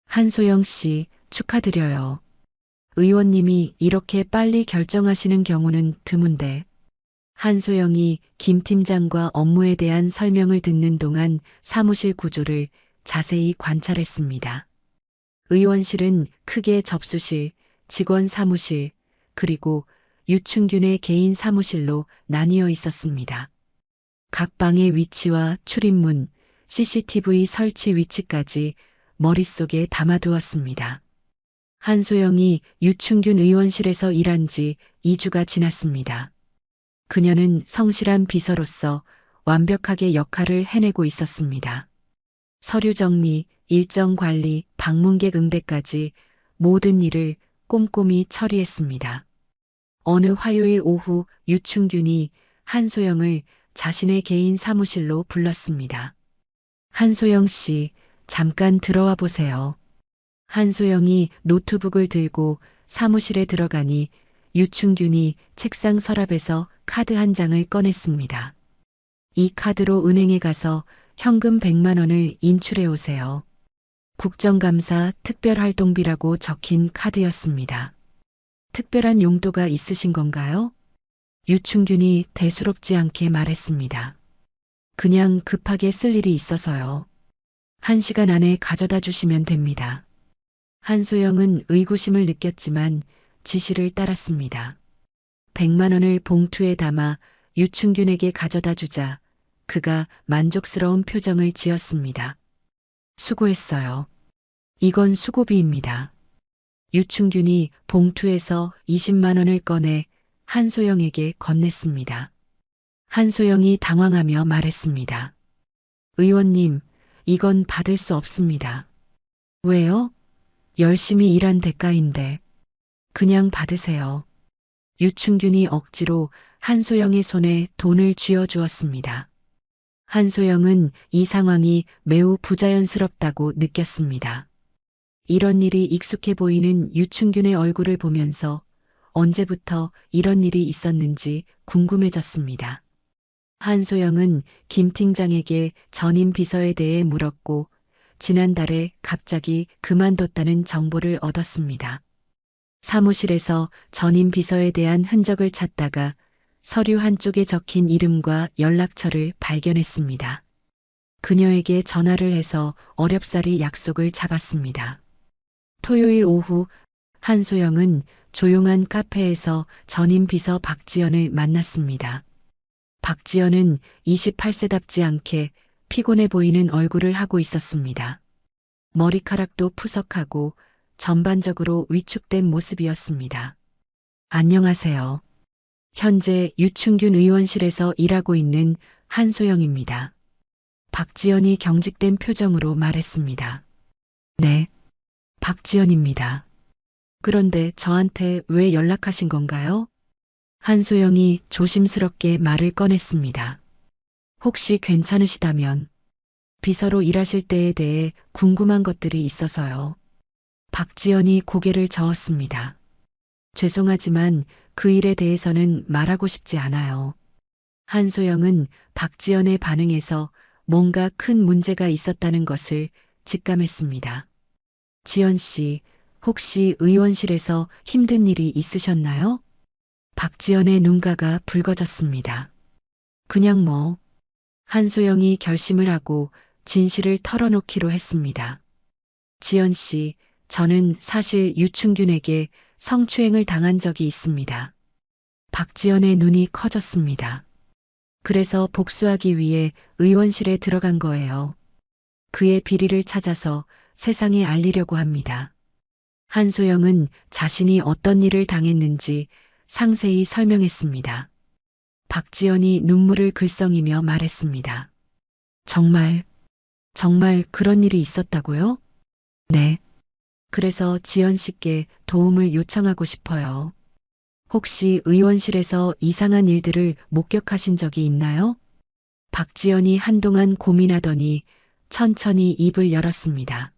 한소영 씨, 축하드려요. 의원님이 이렇게 빨리 결정하시는 경우는 드문데. 한소영이 김 팀장과 업무에 대한 설명을 듣는 동안 사무실 구조를 자세히 관찰했습니다. 의원실은 크게 접수실, 직원 사무실, 그리고 유충균의 개인 사무실로 나뉘어 있었습니다. 각 방의 위치와 출입문, CCTV 설치 위치까지 머릿속에 담아두었습니다. 한소영이 유충균 의원실에서 일한 지 2주가 지났습니다. 그녀는 성실한 비서로서 완벽하게 역할을 해내고 있었습니다. 서류 정리, 일정 관리, 방문객 응대까지 모든 일을 꼼꼼히 처리했습니다. 어느 화요일 오후 유충균이 한소영을 자신의 개인 사무실로 불렀습니다. 한소영 씨, 잠깐 들어와 보세요. 한소영이 노트북을 들고 사무실에 들어가니 유충균이 책상 서랍에서 카드 한 장을 꺼냈습니다. 이 카드로 은행에 가서 현금 100만 원을 인출해 오세요. 국정감사 특별활동비라고 적힌 카드였습니다. 특별한 용도가 있으신 건가요? 유충균이 대수롭지 않게 말했습니다. 그냥 급하게 쓸 일이 있어서요. 1시간 안에 가져다 주시면 됩니다. 한소영은 의구심을 느꼈지만 지시를 따랐습니다. 100만 원을 봉투에 담아 유충균에게 가져다 주자 그가 만족스러운 표정을 지었습니다. 수고했어요. 이건 수고비입니다. 유충균이 봉투에서 20만 원을 꺼내 한소영에게 건넸습니다. 한소영이 당황하며 말했습니다. 의원님, 이건 받을 수 없습니다. 왜요? 열심히 일한 대가인데. 그냥 받으세요. 유충균이 억지로 한소영의 손에 돈을 쥐어주었습니다. 한소영은 이 상황이 매우 부자연스럽다고 느꼈습니다. 이런 일이 익숙해 보이는 유충균의 얼굴을 보면서 언제부터 이런 일이 있었는지 궁금해졌습니다. 한소영은 김 팀장에게 전임 비서에 대해 물었고 지난달에 갑자기 그만뒀다는 정보를 얻었습니다. 사무실에서 전임 비서에 대한 흔적을 찾다가 서류 한쪽에 적힌 이름과 연락처를 발견했습니다. 그녀에게 전화를 해서 어렵사리 약속을 잡았습니다. 토요일 오후 한소영은 조용한 카페에서 전임 비서 박지연을 만났습니다. 박지연은 28세답지 않게 피곤해 보이는 얼굴을 하고 있었습니다. 머리카락도 푸석하고 전반적으로 위축된 모습이었습니다. 안녕하세요. 현재 유충균 의원실에서 일하고 있는 한소영입니다. 박지연이 경직된 표정으로 말했습니다. 네, 박지연입니다. 그런데 저한테 왜 연락하신 건가요? 한소영이 조심스럽게 말을 꺼냈습니다. 혹시 괜찮으시다면 비서로 일하실 때에 대해 궁금한 것들이 있어서요. 박지연이 고개를 저었습니다. 죄송하지만 그 일에 대해서는 말하고 싶지 않아요. 한소영은 박지연의 반응에서 뭔가 큰 문제가 있었다는 것을 직감했습니다. 지연 씨, 혹시 의원실에서 힘든 일이 있으셨나요? 박지연의 눈가가 붉어졌습니다. 그냥 뭐. 한소영이 결심을 하고 진실을 털어놓기로 했습니다. 지연 씨, 저는 사실 유충균에게 성추행을 당한 적이 있습니다. 박지연의 눈이 커졌습니다. 그래서 복수하기 위해 의원실에 들어간 거예요. 그의 비리를 찾아서 세상에 알리려고 합니다. 한소영은 자신이 어떤 일을 당했는지 상세히 설명했습니다. 박지연이 눈물을 글썽이며 말했습니다. 정말 그런 일이 있었다고요? 네. 그래서 지연 씨께 도움을 요청하고 싶어요. 혹시 의원실에서 이상한 일들을 목격하신 적이 있나요? 박지연이 한동안 고민하더니 천천히 입을 열었습니다.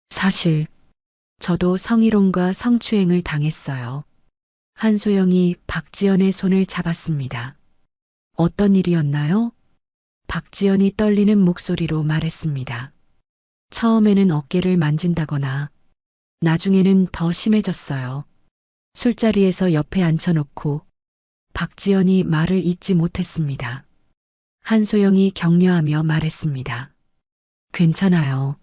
사실 저도 성희롱과 성추행을 당했어요. 한소영이 박지연의 손을 잡았습니다. 어떤 일이었나요? 박지연이 떨리는 목소리로 말했습니다. 처음에는 어깨를 만진다거나 나중에는 더 심해졌어요. 술자리에서 옆에 앉혀놓고 박지연이 말을 잇지 못했습니다. 한소영이 격려하며 말했습니다. 괜찮아요.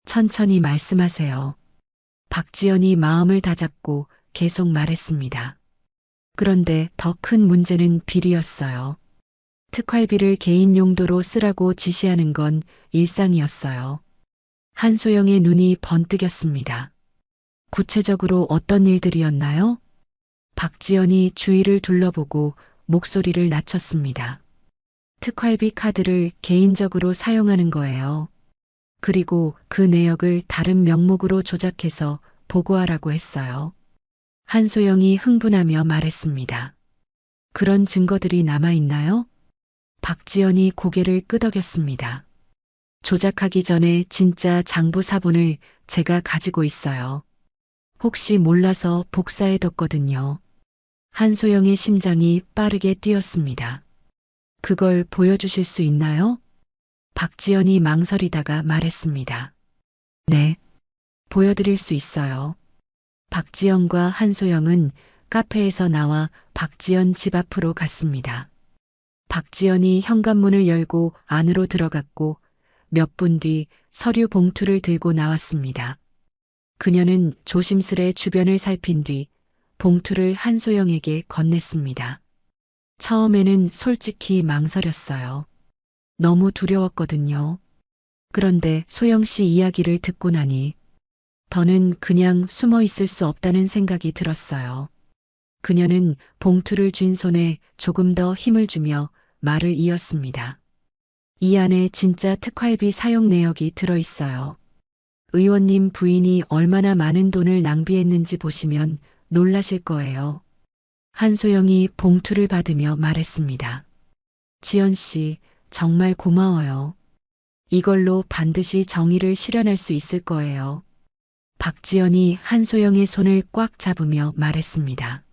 천천히 말씀하세요. 박지연이 마음을 다잡고 계속 말했습니다. 그런데 더 큰 문제는 비리였어요. 특활비를 개인 용도로 쓰라고 지시하는 건 일상이었어요. 한소영의 눈이 번뜩였습니다. 구체적으로 어떤 일들이었나요? 박지연이 주위를 둘러보고 목소리를 낮췄습니다. 특활비 카드를 개인적으로 사용하는 거예요. 그리고 그 내역을 다른 명목으로 조작해서 보고하라고 했어요. 한소영이 흥분하며 말했습니다. 그런 증거들이 남아있나요? 박지연이 고개를 끄덕였습니다. 조작하기 전에 진짜 장부 사본을 제가 가지고 있어요. 혹시 몰라서 복사해뒀거든요. 한소영의 심장이 빠르게 뛰었습니다. 그걸 보여주실 수 있나요? 박지연이 망설이다가 말했습니다. 네, 보여드릴 수 있어요. 박지연과 한소영은 카페에서 나와 박지연 집 앞으로 갔습니다. 박지연이 현관문을 열고 안으로 들어갔고 몇 분 뒤 서류 봉투를 들고 나왔습니다. 그녀는 조심스레 주변을 살핀 뒤 봉투를 한소영에게 건넸습니다. 처음에는 솔직히 망설였어요. 너무 두려웠거든요. 그런데 소영 씨 이야기를 듣고 나니 더는 그냥 숨어 있을 수 없다는 생각이 들었어요. 그녀는 봉투를 쥔 손에 조금 더 힘을 주며 말을 이었습니다. 이 안에 진짜 특활비 사용 내역이 들어있어요. 의원님 부인이 얼마나 많은 돈을 낭비했는지 보시면 놀라실 거예요. 한소영이 봉투를 받으며 말했습니다. 지연 씨, 정말 고마워요. 이걸로 반드시 정의를 실현할 수 있을 거예요. 박지연이 한소영의 손을 꽉 잡으며 말했습니다.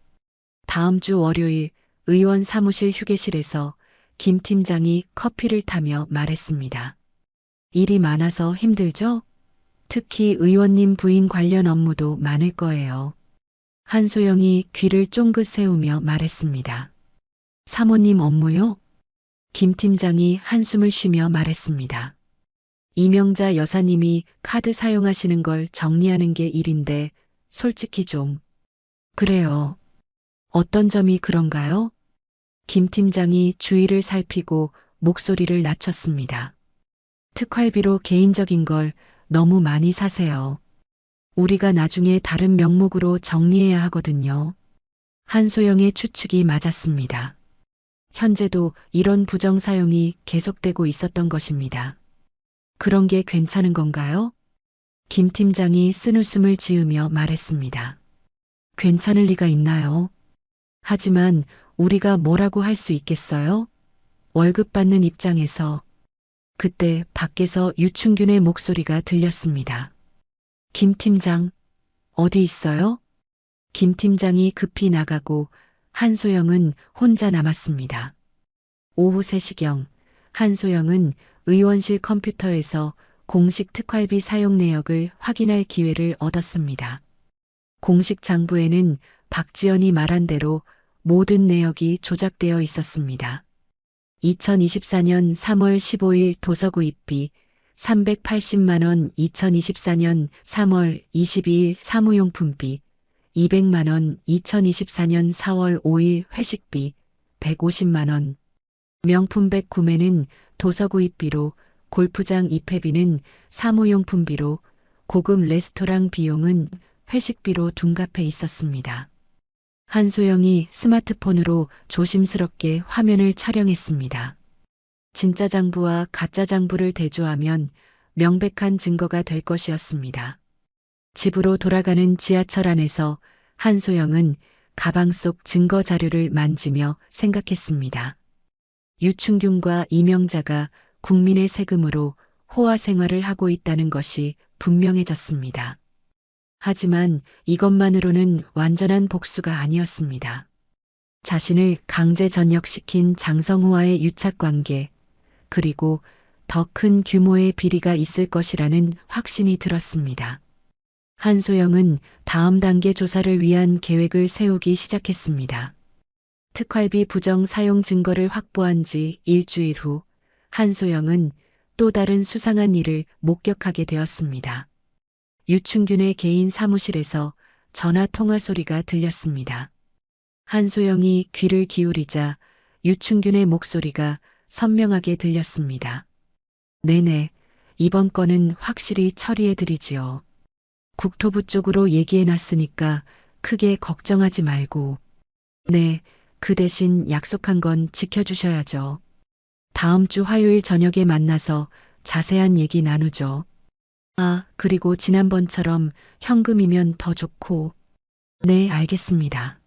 다음 주 월요일 의원 사무실 휴게실에서 김 팀장이 커피를 타며 말했습니다. 일이 많아서 힘들죠? 특히 의원님 부인 관련 업무도 많을 거예요. 한소영이 귀를 쫑긋 세우며 말했습니다. 사모님 업무요? 김 팀장이 한숨을 쉬며 말했습니다. 이명자 여사님이 카드 사용하시는 걸 정리하는 게 일인데 솔직히 좀 그래요. 어떤 점이 그런가요? 김 팀장이 주위를 살피고 목소리를 낮췄습니다. 특활비로 개인적인 걸 너무 많이 사세요. 우리가 나중에 다른 명목으로 정리해야 하거든요. 한소영의 추측이 맞았습니다. 현재도 이런 부정 사용이 계속되고 있었던 것입니다. 그런 게 괜찮은 건가요? 김 팀장이 쓴웃음을 지으며 말했습니다. 괜찮을 리가 있나요? 하지만 우리가 뭐라고 할 수 있겠어요? 월급 받는 입장에서. 그때 밖에서 유충균의 목소리가 들렸습니다. 김 팀장, 어디 있어요? 김 팀장이 급히 나가고 한소영은 혼자 남았습니다. 오후 3시경 한소영은 의원실 컴퓨터에서 공식 특활비 사용 내역을 확인할 기회를 얻었습니다. 공식 장부에는 박지연이 말한 대로 모든 내역이 조작되어 있었습니다. 2024년 3월 15일 도서구입비 380만 원, 2024년 3월 22일 사무용품비 200만 원, 2024년 4월 5일 회식비 150만 원, 명품백 구매는 도서구입비로, 골프장 입회비는 사무용품비로, 고급 레스토랑 비용은 회식비로 둔갑해 있었습니다. 한소영이 스마트폰으로 조심스럽게 화면을 촬영했습니다. 진짜 장부와 가짜 장부를 대조하면 명백한 증거가 될 것이었습니다. 집으로 돌아가는 지하철 안에서 한소영은 가방 속 증거 자료를 만지며 생각했습니다. 유충균과 이명자가 국민의 세금으로 호화 생활을 하고 있다는 것이 분명해졌습니다. 하지만 이것만으로는 완전한 복수가 아니었습니다. 자신을 강제 전역시킨 장성호와의 유착관계, 그리고 더 큰 규모의 비리가 있을 것이라는 확신이 들었습니다. 한소영은 다음 단계 조사를 위한 계획을 세우기 시작했습니다. 특활비 부정 사용 증거를 확보한 지 일주일 후 한소영은 또 다른 수상한 일을 목격하게 되었습니다. 유충균의 개인 사무실에서 전화 통화 소리가 들렸습니다. 한소영이 귀를 기울이자 유충균의 목소리가 선명하게 들렸습니다. 네네, 이번 건은 확실히 처리해드리지요. 국토부 쪽으로 얘기해놨으니까 크게 걱정하지 말고. 네, 그 대신 약속한 건 지켜주셔야죠. 다음 주 화요일 저녁에 만나서 자세한 얘기 나누죠. 아, 그리고 지난번처럼 현금이면 더 좋고. 네, 알겠습니다.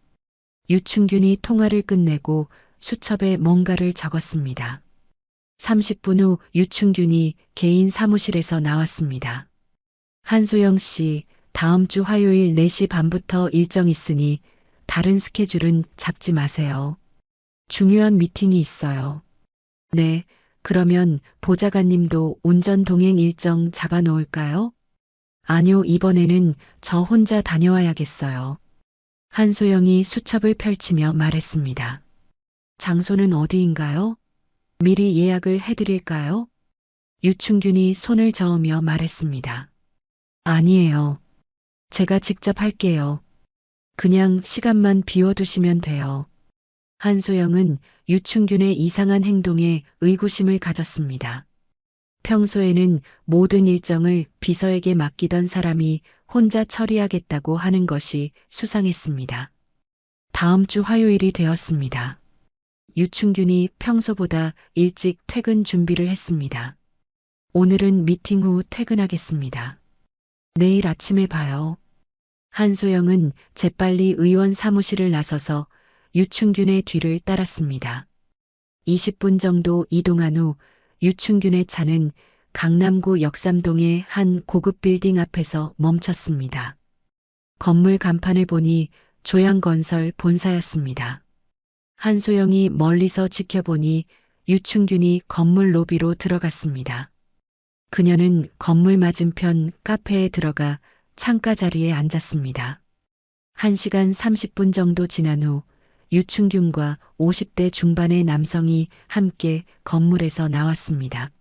유충균이 통화를 끝내고 수첩에 뭔가를 적었습니다. 30분 후 유충균이 개인 사무실에서 나왔습니다. 한소영 씨, 다음 주 화요일 4시 반부터 일정 있으니 다른 스케줄은 잡지 마세요. 중요한 미팅이 있어요. 네, 그러면 보좌관님도 운전 동행 일정 잡아 놓을까요? 아니요, 이번에는 저 혼자 다녀와야겠어요. 한소영이 수첩을 펼치며 말했습니다. 장소는 어디인가요? 미리 예약을 해드릴까요? 유충균이 손을 저으며 말했습니다. 아니에요. 제가 직접 할게요. 그냥 시간만 비워두시면 돼요. 한소영은 유충균의 이상한 행동에 의구심을 가졌습니다. 평소에는 모든 일정을 비서에게 맡기던 사람이 혼자 처리하겠다고 하는 것이 수상했습니다. 다음 주 화요일이 되었습니다. 유충균이 평소보다 일찍 퇴근 준비를 했습니다. 오늘은 미팅 후 퇴근하겠습니다. 내일 아침에 봐요. 한소영은 재빨리 의원 사무실을 나서서 유충균의 뒤를 따랐습니다. 20분 정도 이동한 후 유충균의 차는 강남구 역삼동의 한 고급 빌딩 앞에서 멈췄습니다. 건물 간판을 보니 조양건설 본사였습니다. 한소영이 멀리서 지켜보니 유충균이 건물 로비로 들어갔습니다. 그녀는 건물 맞은편 카페에 들어가 창가 자리에 앉았습니다. 1시간 30분 정도 지난 후 유충균과 50대 중반의 남성이 함께 건물에서 나왔습니다.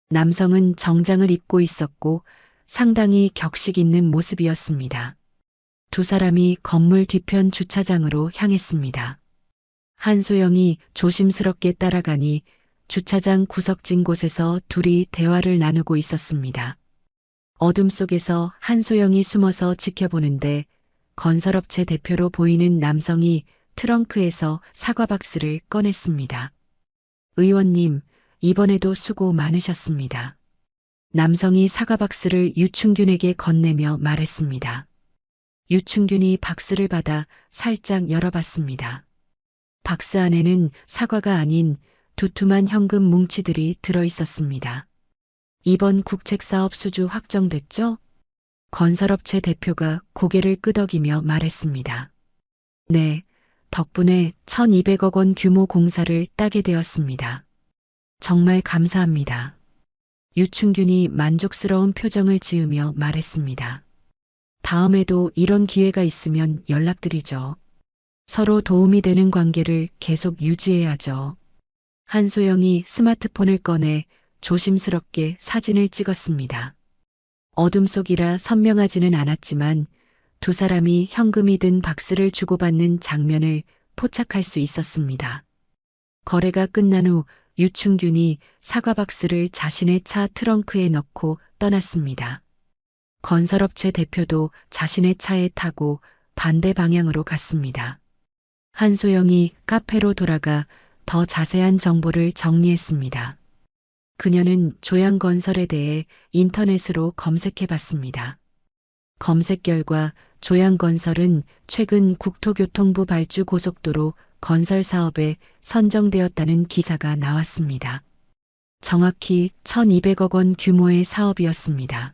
남성은 정장을 입고 있었고 상당히 격식 있는 모습이었습니다. 두 사람이 건물 뒤편 주차장으로 향했습니다. 한소영이 조심스럽게 따라가니 주차장 구석진 곳에서 둘이 대화를 나누고 있었습니다. 어둠 속에서 한소영이 숨어서 지켜보는데 건설업체 대표로 보이는 남성이 트렁크에서 사과 박스를 꺼냈습니다. 의원님, 이번에도 수고 많으셨습니다. 남성이 사과 박스를 유충균에게 건네며 말했습니다. 유충균이 박스를 받아 살짝 열어봤습니다. 박스 안에는 사과가 아닌 두툼한 현금 뭉치들이 들어있었습니다. 이번 국책사업 수주 확정됐죠? 건설업체 대표가 고개를 끄덕이며 말했습니다. 네, 덕분에 1200억 원 규모 공사를 따게 되었습니다. 정말 감사합니다. 유충균이 만족스러운 표정을 지으며 말했습니다. 다음에도 이런 기회가 있으면 연락드리죠. 서로 도움이 되는 관계를 계속 유지해야죠. 한소영이 스마트폰을 꺼내 조심스럽게 사진을 찍었습니다. 어둠 속이라 선명하지는 않았지만 두 사람이 현금이 든 박스를 주고받는 장면을 포착할 수 있었습니다. 거래가 끝난 후 유충균이 사과 박스를 자신의 차 트렁크에 넣고 떠났습니다. 건설업체 대표도 자신의 차에 타고 반대 방향으로 갔습니다. 한소영이 카페로 돌아가 더 자세한 정보를 정리했습니다. 그녀는 조양건설에 대해 인터넷으로 검색해 봤습니다. 검색 결과 조양건설은 최근 국토교통부 발주 고속도로 건설 사업에 선정되었다는 기사가 나왔습니다. 정확히 1,200억 원 규모의 사업이었습니다.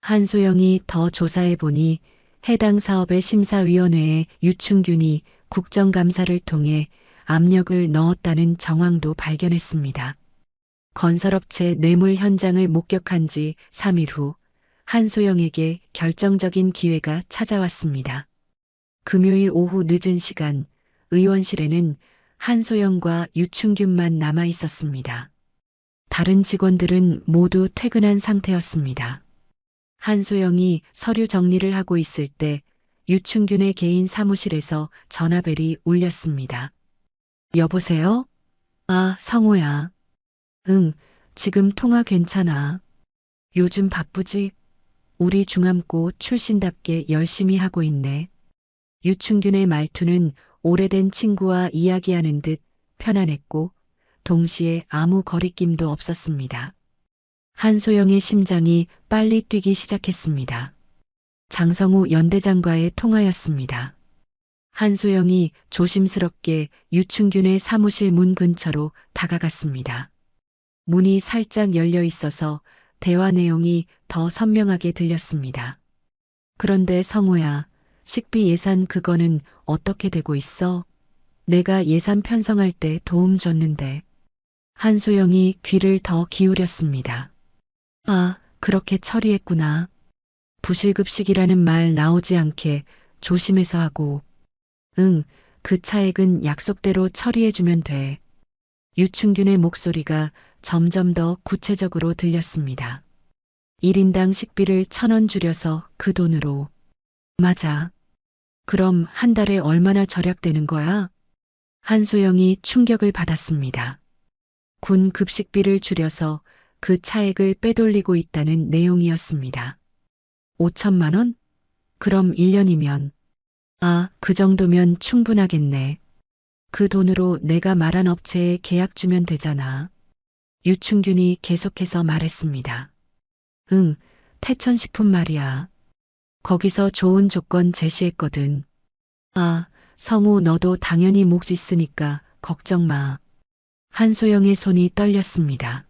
한소영이 더 조사해 보니 해당 사업의 심사위원회에 유충균이 국정감사를 통해 압력을 넣었다는 정황도 발견했습니다. 건설업체 뇌물 현장을 목격한 지 3일 후 한소영에게 결정적인 기회가 찾아왔습니다. 금요일 오후 늦은 시간 의원실에는 한소영과 유충균만 남아 있었습니다. 다른 직원들은 모두 퇴근한 상태였습니다. 한소영이 서류 정리를 하고 있을 때 유충균의 개인 사무실에서 전화벨이 울렸습니다. 여보세요? 아, 성호야. 응, 지금 통화 괜찮아. 요즘 바쁘지? 우리 중암고 출신답게 열심히 하고 있네. 유충균의 말투는 오래된 친구와 이야기하는 듯 편안했고 동시에 아무 거리낌도 없었습니다. 한소영의 심장이 빨리 뛰기 시작했습니다. 장성우 연대장과의 통화였습니다. 한소영이 조심스럽게 유충균의 사무실 문 근처로 다가갔습니다. 문이 살짝 열려 있어서 대화 내용이 더 선명하게 들렸습니다. 그런데 성호야, 식비 예산 그거는 어떻게 되고 있어? 내가 예산 편성할 때 도움 줬는데. 한소영이 귀를 더 기울였습니다. 아, 그렇게 처리했구나. 부실급식이라는 말 나오지 않게 조심해서 하고. 응, 그 차액은 약속대로 처리해주면 돼. 유충균의 목소리가 점점 더 구체적으로 들렸습니다. 1인당 식비를 1,000원 줄여서 그 돈으로. 맞아. 그럼 한 달에 얼마나 절약되는 거야? 한소영이 충격을 받았습니다. 군 급식비를 줄여서 그 차액을 빼돌리고 있다는 내용이었습니다. 5천만 원? 그럼 1년이면. 아, 그 정도면 충분하겠네. 그 돈으로 내가 말한 업체에 계약 주면 되잖아. 유충균이 계속해서 말했습니다. 응, 태천식품 말이야. 거기서 좋은 조건 제시했거든. 아, 성우 너도 당연히 몫 있으니까 걱정 마. 한소영의 손이 떨렸습니다.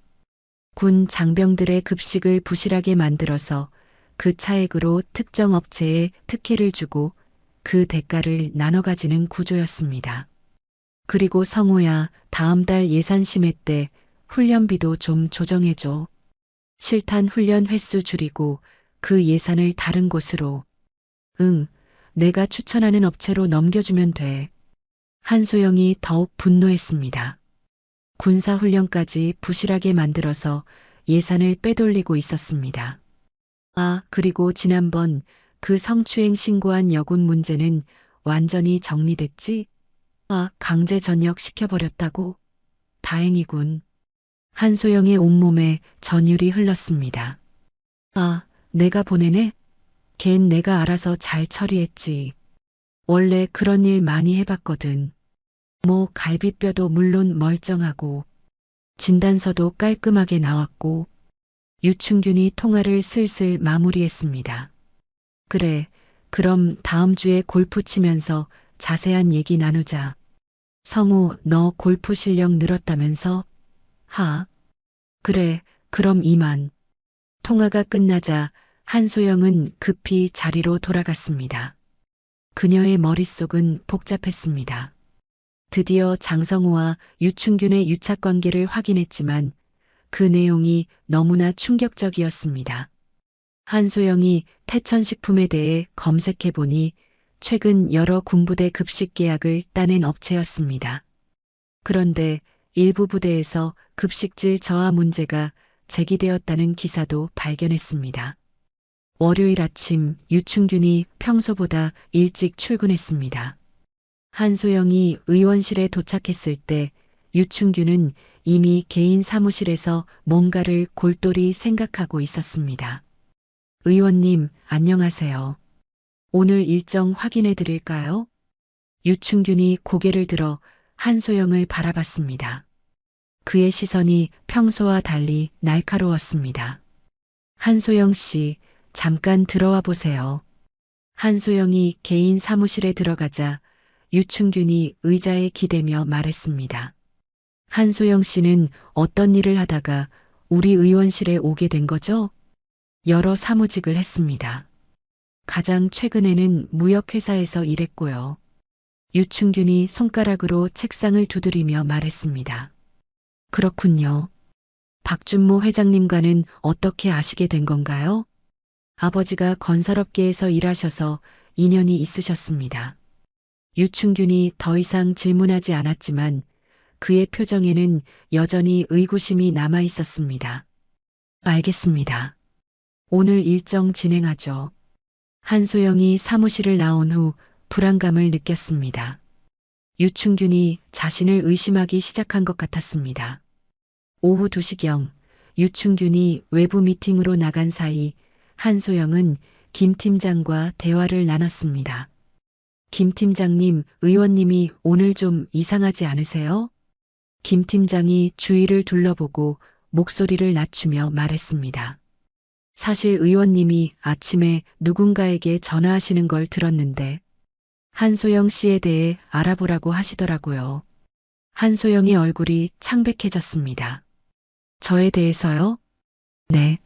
군 장병들의 급식을 부실하게 만들어서 그 차액으로 특정 업체에 특혜를 주고 그 대가를 나눠 가지는 구조였습니다. 그리고 성호야, 다음 달 예산 심의 때 훈련비도 좀 조정해줘. 실탄 훈련 횟수 줄이고 그 예산을 다른 곳으로. 응, 내가 추천하는 업체로 넘겨주면 돼. 한소영이 더욱 분노했습니다. 군사훈련까지 부실하게 만들어서 예산을 빼돌리고 있었습니다. 아, 그리고 지난번 그 성추행 신고한 여군 문제는 완전히 정리됐지? 아, 강제 전역 시켜버렸다고? 다행이군. 한소영의 온몸에 전율이 흘렀습니다. 아, 내가 보내네? 걘 내가 알아서 잘 처리했지. 원래 그런 일 많이 해봤거든. 뭐 갈비뼈도 물론 멀쩡하고 진단서도 깔끔하게 나왔고. 유충균이 통화를 슬슬 마무리했습니다. 그래, 그럼 다음 주에 골프 치면서 자세한 얘기 나누자. 성우, 너 골프 실력 늘었다면서? 하. 그래, 그럼 이만. 통화가 끝나자 한소영은 급히 자리로 돌아갔습니다. 그녀의 머릿속은 복잡했습니다. 드디어 장성우와 유충균의 유착관계를 확인했지만 그 내용이 너무나 충격적이었습니다. 한소영이 태천식품에 대해 검색해보니 최근 여러 군부대 급식 계약을 따낸 업체였습니다. 그런데 일부 부대에서 급식질 저하 문제가 제기되었다는 기사도 발견했습니다. 월요일 아침 유충균이 평소보다 일찍 출근했습니다. 한소영이 의원실에 도착했을 때 유충균은 이미 개인 사무실에서 뭔가를 골똘히 생각하고 있었습니다. 의원님, 안녕하세요. 오늘 일정 확인해 드릴까요? 유충균이 고개를 들어 한소영을 바라봤습니다. 그의 시선이 평소와 달리 날카로웠습니다. 한소영 씨, 잠깐 들어와 보세요. 한소영이 개인 사무실에 들어가자 유충균이 의자에 기대며 말했습니다. 한소영 씨는 어떤 일을 하다가 우리 의원실에 오게 된 거죠? 여러 사무직을 했습니다. 가장 최근에는 무역회사에서 일했고요. 유충균이 손가락으로 책상을 두드리며 말했습니다. 그렇군요. 박준모 회장님과는 어떻게 아시게 된 건가요? 아버지가 건설업계에서 일하셔서 인연이 있으셨습니다. 유충균이 더 이상 질문하지 않았지만 그의 표정에는 여전히 의구심이 남아 있었습니다. 알겠습니다. 오늘 일정 진행하죠. 한소영이 사무실을 나온 후 불안감을 느꼈습니다. 유충균이 자신을 의심하기 시작한 것 같았습니다. 오후 2시경 유충균이 외부 미팅으로 나간 사이 한소영은 김 팀장과 대화를 나눴습니다. 김 팀장님, 의원님이 오늘 좀 이상하지 않으세요? 김 팀장이 주위를 둘러보고 목소리를 낮추며 말했습니다. 사실 의원님이 아침에 누군가에게 전화하시는 걸 들었는데 한소영 씨에 대해 알아보라고 하시더라고요. 한소영의 얼굴이 창백해졌습니다. 저에 대해서요? 네.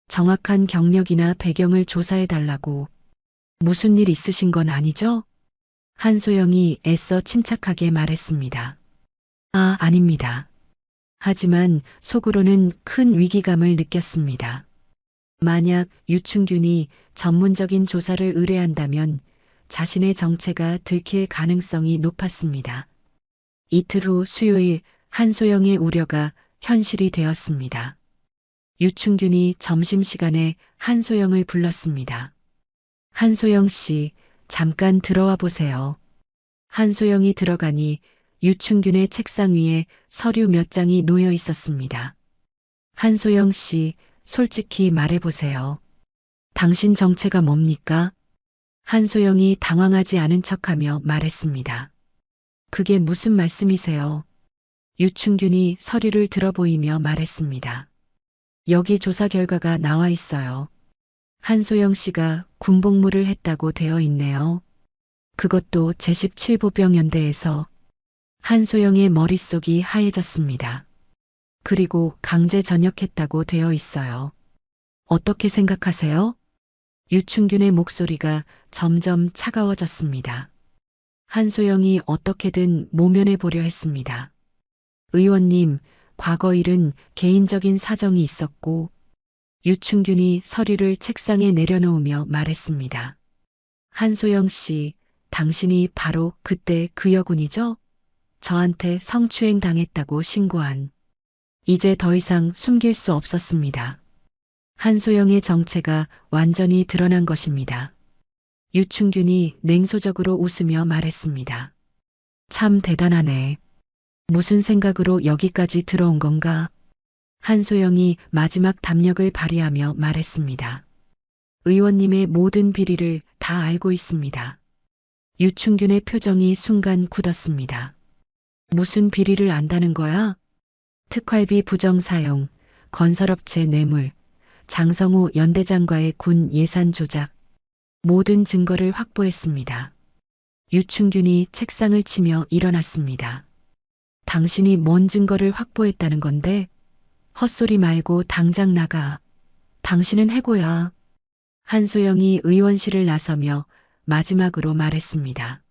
정확한 경력이나 배경을 조사해 달라고. 무슨 일 있으신 건 아니죠? 한소영이 애써 침착하게 말했습니다. 아, 아닙니다. 하지만 속으로는 큰 위기감을 느꼈습니다. 만약 유충균이 전문적인 조사를 의뢰한다면 자신의 정체가 들킬 가능성이 높았습니다. 이틀 후 수요일 한소영의 우려가 현실이 되었습니다. 유충균이 점심시간에 한소영을 불렀습니다. 한소영 씨, 잠깐 들어와 보세요. 한소영이 들어가니 유충균의 책상 위에 서류 몇 장이 놓여 있었습니다. 한소영 씨, 솔직히 말해보세요. 당신 정체가 뭡니까? 한소영이 당황하지 않은 척하며 말했습니다. 그게 무슨 말씀이세요? 유충균이 서류를 들어보이며 말했습니다. 여기 조사 결과가 나와 있어요. 한소영 씨가 군복무를 했다고 되어 있네요. 그것도 제17보병연대에서. 한소영의 머릿속이 하얘졌습니다. 그리고 강제 전역했다고 되어 있어요. 어떻게 생각하세요? 유충균의 목소리가 점점 차가워졌습니다. 한소영이 어떻게든 모면해 보려 했습니다. 의원님, 과거 일은 개인적인 사정이 있었고, 유충균이 서류를 책상에 내려놓으며 말했습니다. 한소영 씨, 당신이 바로 그때 그 여군이죠? 저한테 성추행 당했다고 신고한. 이제 더 이상 숨길 수 없었습니다. 한소영의 정체가 완전히 드러난 것입니다. 유충균이 냉소적으로 웃으며 말했습니다. 참 대단하네. 무슨 생각으로 여기까지 들어온 건가? 한소영이 마지막 담력을 발휘하며 말했습니다. 의원님의 모든 비리를 다 알고 있습니다. 유충균의 표정이 순간 굳었습니다. 무슨 비리를 안다는 거야? 특활비 부정 사용, 건설업체 뇌물, 장성우 연대장과의 군 예산 조작, 모든 증거를 확보했습니다. 유충균이 책상을 치며 일어났습니다. 당신이 뭔 증거를 확보했다는 건데? 헛소리 말고 당장 나가. 당신은 해고야. 한소영이 의원실을 나서며 마지막으로 말했습니다.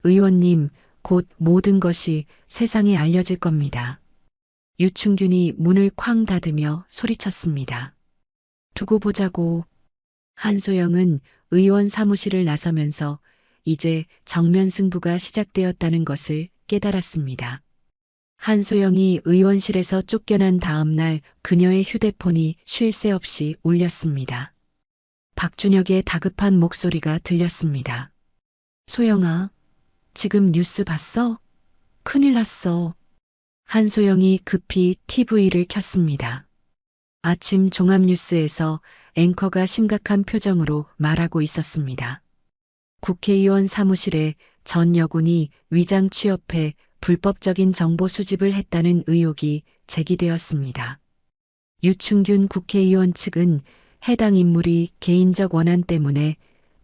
의원님, 곧 모든 것이 세상에 알려질 겁니다. 유충균이 문을 쾅 닫으며 소리쳤습니다. 두고 보자고. 한소영은 의원 사무실을 나서면서 이제 정면 승부가 시작되었다는 것을 깨달았습니다. 한소영이 의원실에서 쫓겨난 다음 날 그녀의 휴대폰이 쉴 새 없이 울렸습니다. 박준혁의 다급한 목소리가 들렸습니다. 소영아, 지금 뉴스 봤어? 큰일 났어. 한소영이 급히 TV를 켰습니다. 아침 종합뉴스에서 앵커가 심각한 표정으로 말하고 있었습니다. 국회의원 사무실에 전 여군이 위장 취업해 불법적인 정보 수집을 했다는 의혹이 제기되었습니다. 유충균 국회의원 측은 해당 인물이 개인적 원한 때문에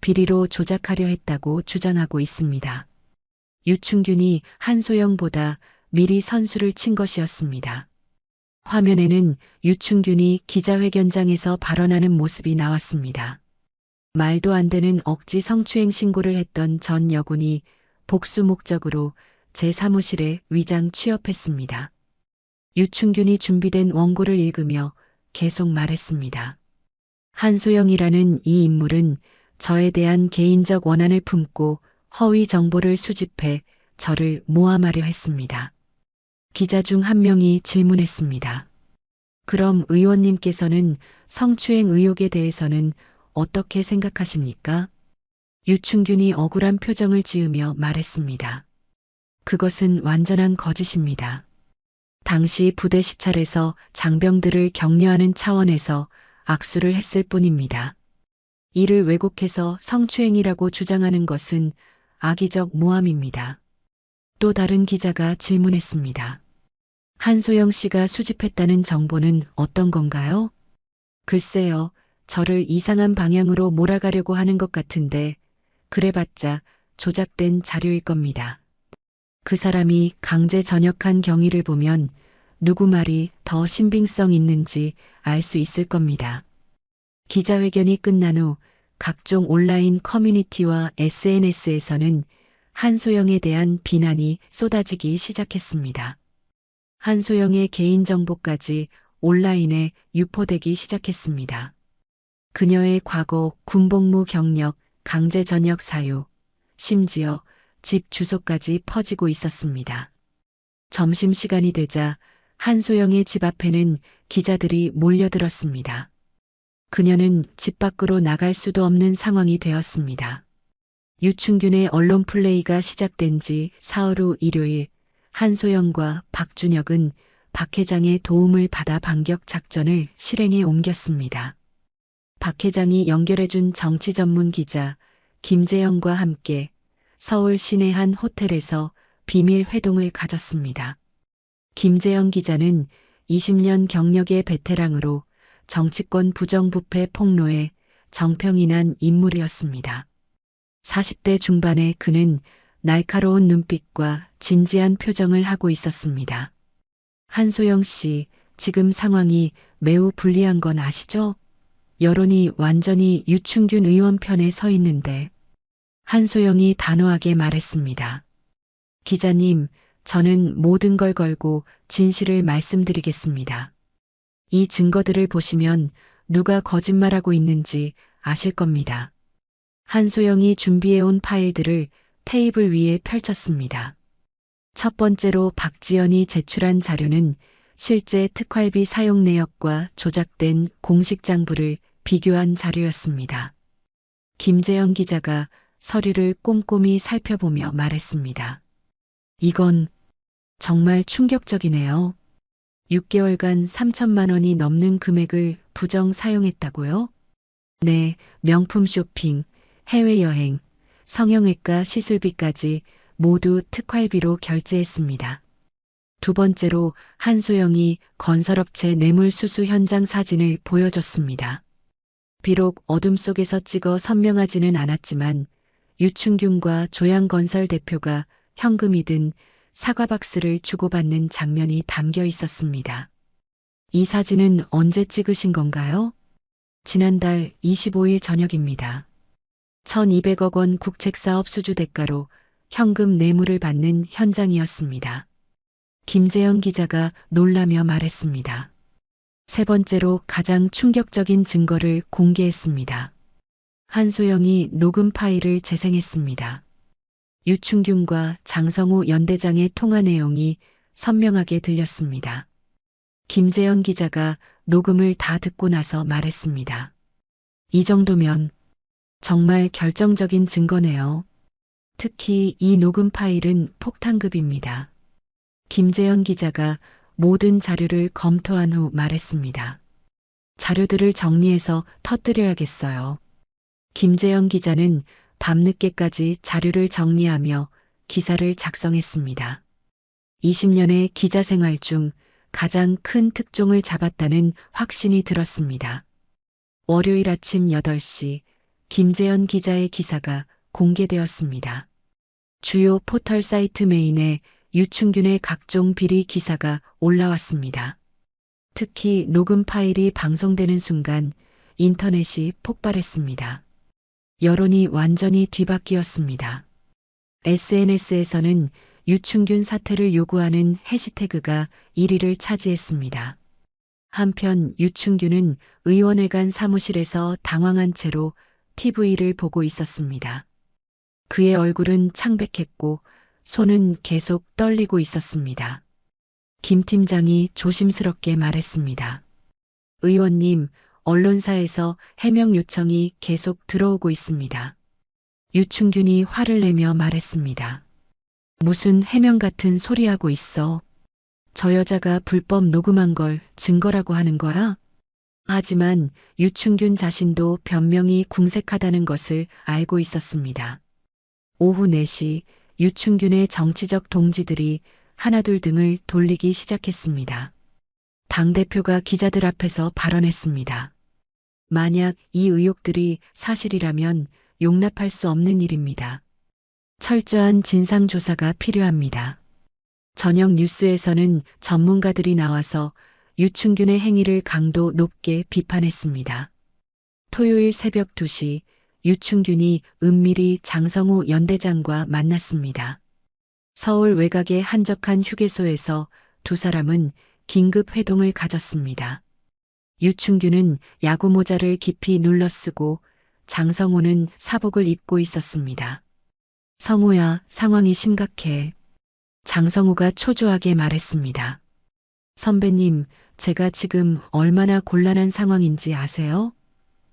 비리로 조작하려 했다고 주장하고 있습니다. 유충균이 한소영보다 미리 선수를 친 것이었습니다. 화면에는 유충균이 기자회견장에서 발언하는 모습이 나왔습니다. 말도 안 되는 억지 성추행 신고를 했던 전 여군이 복수 목적으로 제 사무실에 위장 취업했습니다. 유충균이 준비된 원고를 읽으며 계속 말했습니다. 한소영이라는 이 인물은 저에 대한 개인적 원한을 품고 허위 정보를 수집해 저를 모함하려 했습니다. 기자 중 한 명이 질문했습니다. 그럼 의원님께서는 성추행 의혹에 대해서는 어떻게 생각하십니까? 유충균이 억울한 표정을 지으며 말했습니다. 그것은 완전한 거짓입니다. 당시 부대 시찰에서 장병들을 격려하는 차원에서 악수를 했을 뿐입니다. 이를 왜곡해서 성추행이라고 주장하는 것은 악의적 모함입니다. 또 다른 기자가 질문했습니다. 한소영 씨가 수집했다는 정보는 어떤 건가요? 글쎄요, 저를 이상한 방향으로 몰아가려고 하는 것 같은데, 그래봤자 조작된 자료일 겁니다. 그 사람이 강제 전역한 경위를 보면 누구 말이 더 신빙성 있는지 알 수 있을 겁니다. 기자회견이 끝난 후 각종 온라인 커뮤니티와 SNS에서는 한소영에 대한 비난이 쏟아지기 시작했습니다. 한소영의 개인정보까지 온라인에 유포되기 시작했습니다. 그녀의 과거 군복무 경력, 강제 전역 사유, 심지어 집 주소까지 퍼지고 있었습니다. 점심시간이 되자 한소영의 집 앞에는 기자들이 몰려들었습니다. 그녀는 집 밖으로 나갈 수도 없는 상황이 되었습니다. 유충균의 언론 플레이가 시작된 지 사흘 후 일요일, 한소영과 박준혁은 박 회장의 도움을 받아 반격 작전을 실행에 옮겼습니다. 박 회장이 연결해준 정치 전문 기자 김재영과 함께 서울 시내 한 호텔에서 비밀 회동을 가졌습니다. 김재영 기자는 20년 경력의 베테랑으로 정치권 부정부패 폭로에 정평이 난 인물이었습니다. 40대 중반의 그는 날카로운 눈빛과 진지한 표정을 하고 있었습니다. 한소영 씨, 지금 상황이 매우 불리한 건 아시죠? 여론이 완전히 유충균 의원 편에 서 있는데. 한소영이 단호하게 말했습니다. 기자님, 저는 모든 걸 걸고 진실을 말씀드리겠습니다. 이 증거들을 보시면 누가 거짓말하고 있는지 아실 겁니다. 한소영이 준비해온 파일들을 테이블 위에 펼쳤습니다. 첫 번째로 박지연이 제출한 자료는 실제 특활비 사용 내역과 조작된 공식 장부를 비교한 자료였습니다. 김재영 기자가 서류를 꼼꼼히 살펴보며 말했습니다. 이건 정말 충격적이네요. 6개월간 3천만 원이 넘는 금액을 부정 사용했다고요? 네, 명품 쇼핑, 해외여행, 성형외과 시술비까지 모두 특활비로 결제했습니다. 두 번째로 한소영이 건설업체 뇌물수수 현장 사진을 보여줬습니다. 비록 어둠 속에서 찍어 선명하지는 않았지만 유충균과 조양건설 대표가 현금이 든 사과 박스를 주고받는 장면이 담겨 있었습니다. 이 사진은 언제 찍으신 건가요? 지난달 25일 저녁입니다. 1,200억 원 국책사업 수주 대가로 현금 뇌물을 받는 현장이었습니다. 김재영 기자가 놀라며 말했습니다. 세 번째로 가장 충격적인 증거를 공개했습니다. 한소영이 녹음 파일을 재생했습니다. 유충균과 장성호 연대장의 통화 내용이 선명하게 들렸습니다. 김재영 기자가 녹음을 다 듣고 나서 말했습니다. 이 정도면 정말 결정적인 증거네요. 특히 이 녹음 파일은 폭탄급입니다. 김재영 기자가 모든 자료를 검토한 후 말했습니다. 자료들을 정리해서 터뜨려야겠어요. 김재영 기자는 밤늦게까지 자료를 정리하며 기사를 작성했습니다. 20년의 기자 생활 중 가장 큰 특종을 잡았다는 확신이 들었습니다. 월요일 아침 8시 김재현 기자의 기사가 공개되었습니다. 주요 포털 사이트 메인에 유충균의 각종 비리 기사가 올라왔습니다. 특히 녹음 파일이 방송되는 순간 인터넷이 폭발했습니다. 여론이 완전히 뒤바뀌었습니다. SNS에서는 유충균 사퇴를 요구하는 해시태그가 1위를 차지했습니다. 한편 유충균은 의원회관 사무실에서 당황한 채로 TV를 보고 있었습니다. 그의 얼굴은 창백했고 손은 계속 떨리고 있었습니다. 김 팀장이 조심스럽게 말했습니다. 의원님, 언론사에서 해명 요청이 계속 들어오고 있습니다. 유충균이 화를 내며 말했습니다. 무슨 해명 같은 소리 하고 있어. 저 여자가 불법 녹음한 걸 증거라고 하는 거야? 하지만 유충균 자신도 변명이 궁색하다는 것을 알고 있었습니다. 오후 4시 유충균의 정치적 동지들이 하나둘 등을 돌리기 시작했습니다. 당대표가 기자들 앞에서 발언했습니다. 만약 이 의혹들이 사실이라면 용납할 수 없는 일입니다. 철저한 진상조사가 필요합니다. 저녁 뉴스에서는 전문가들이 나와서 유충균의 행위를 강도 높게 비판했습니다. 토요일 새벽 2시 유충균이 은밀히 장성호 연대장과 만났습니다. 서울 외곽의 한적한 휴게소에서 두 사람은 긴급 회동을 가졌습니다. 유충균은 야구 모자를 깊이 눌러쓰고 장성호는 사복을 입고 있었습니다. 성호야, 상황이 심각해. 장성호가 초조하게 말했습니다. 선배님, 제가 지금 얼마나 곤란한 상황인지 아세요?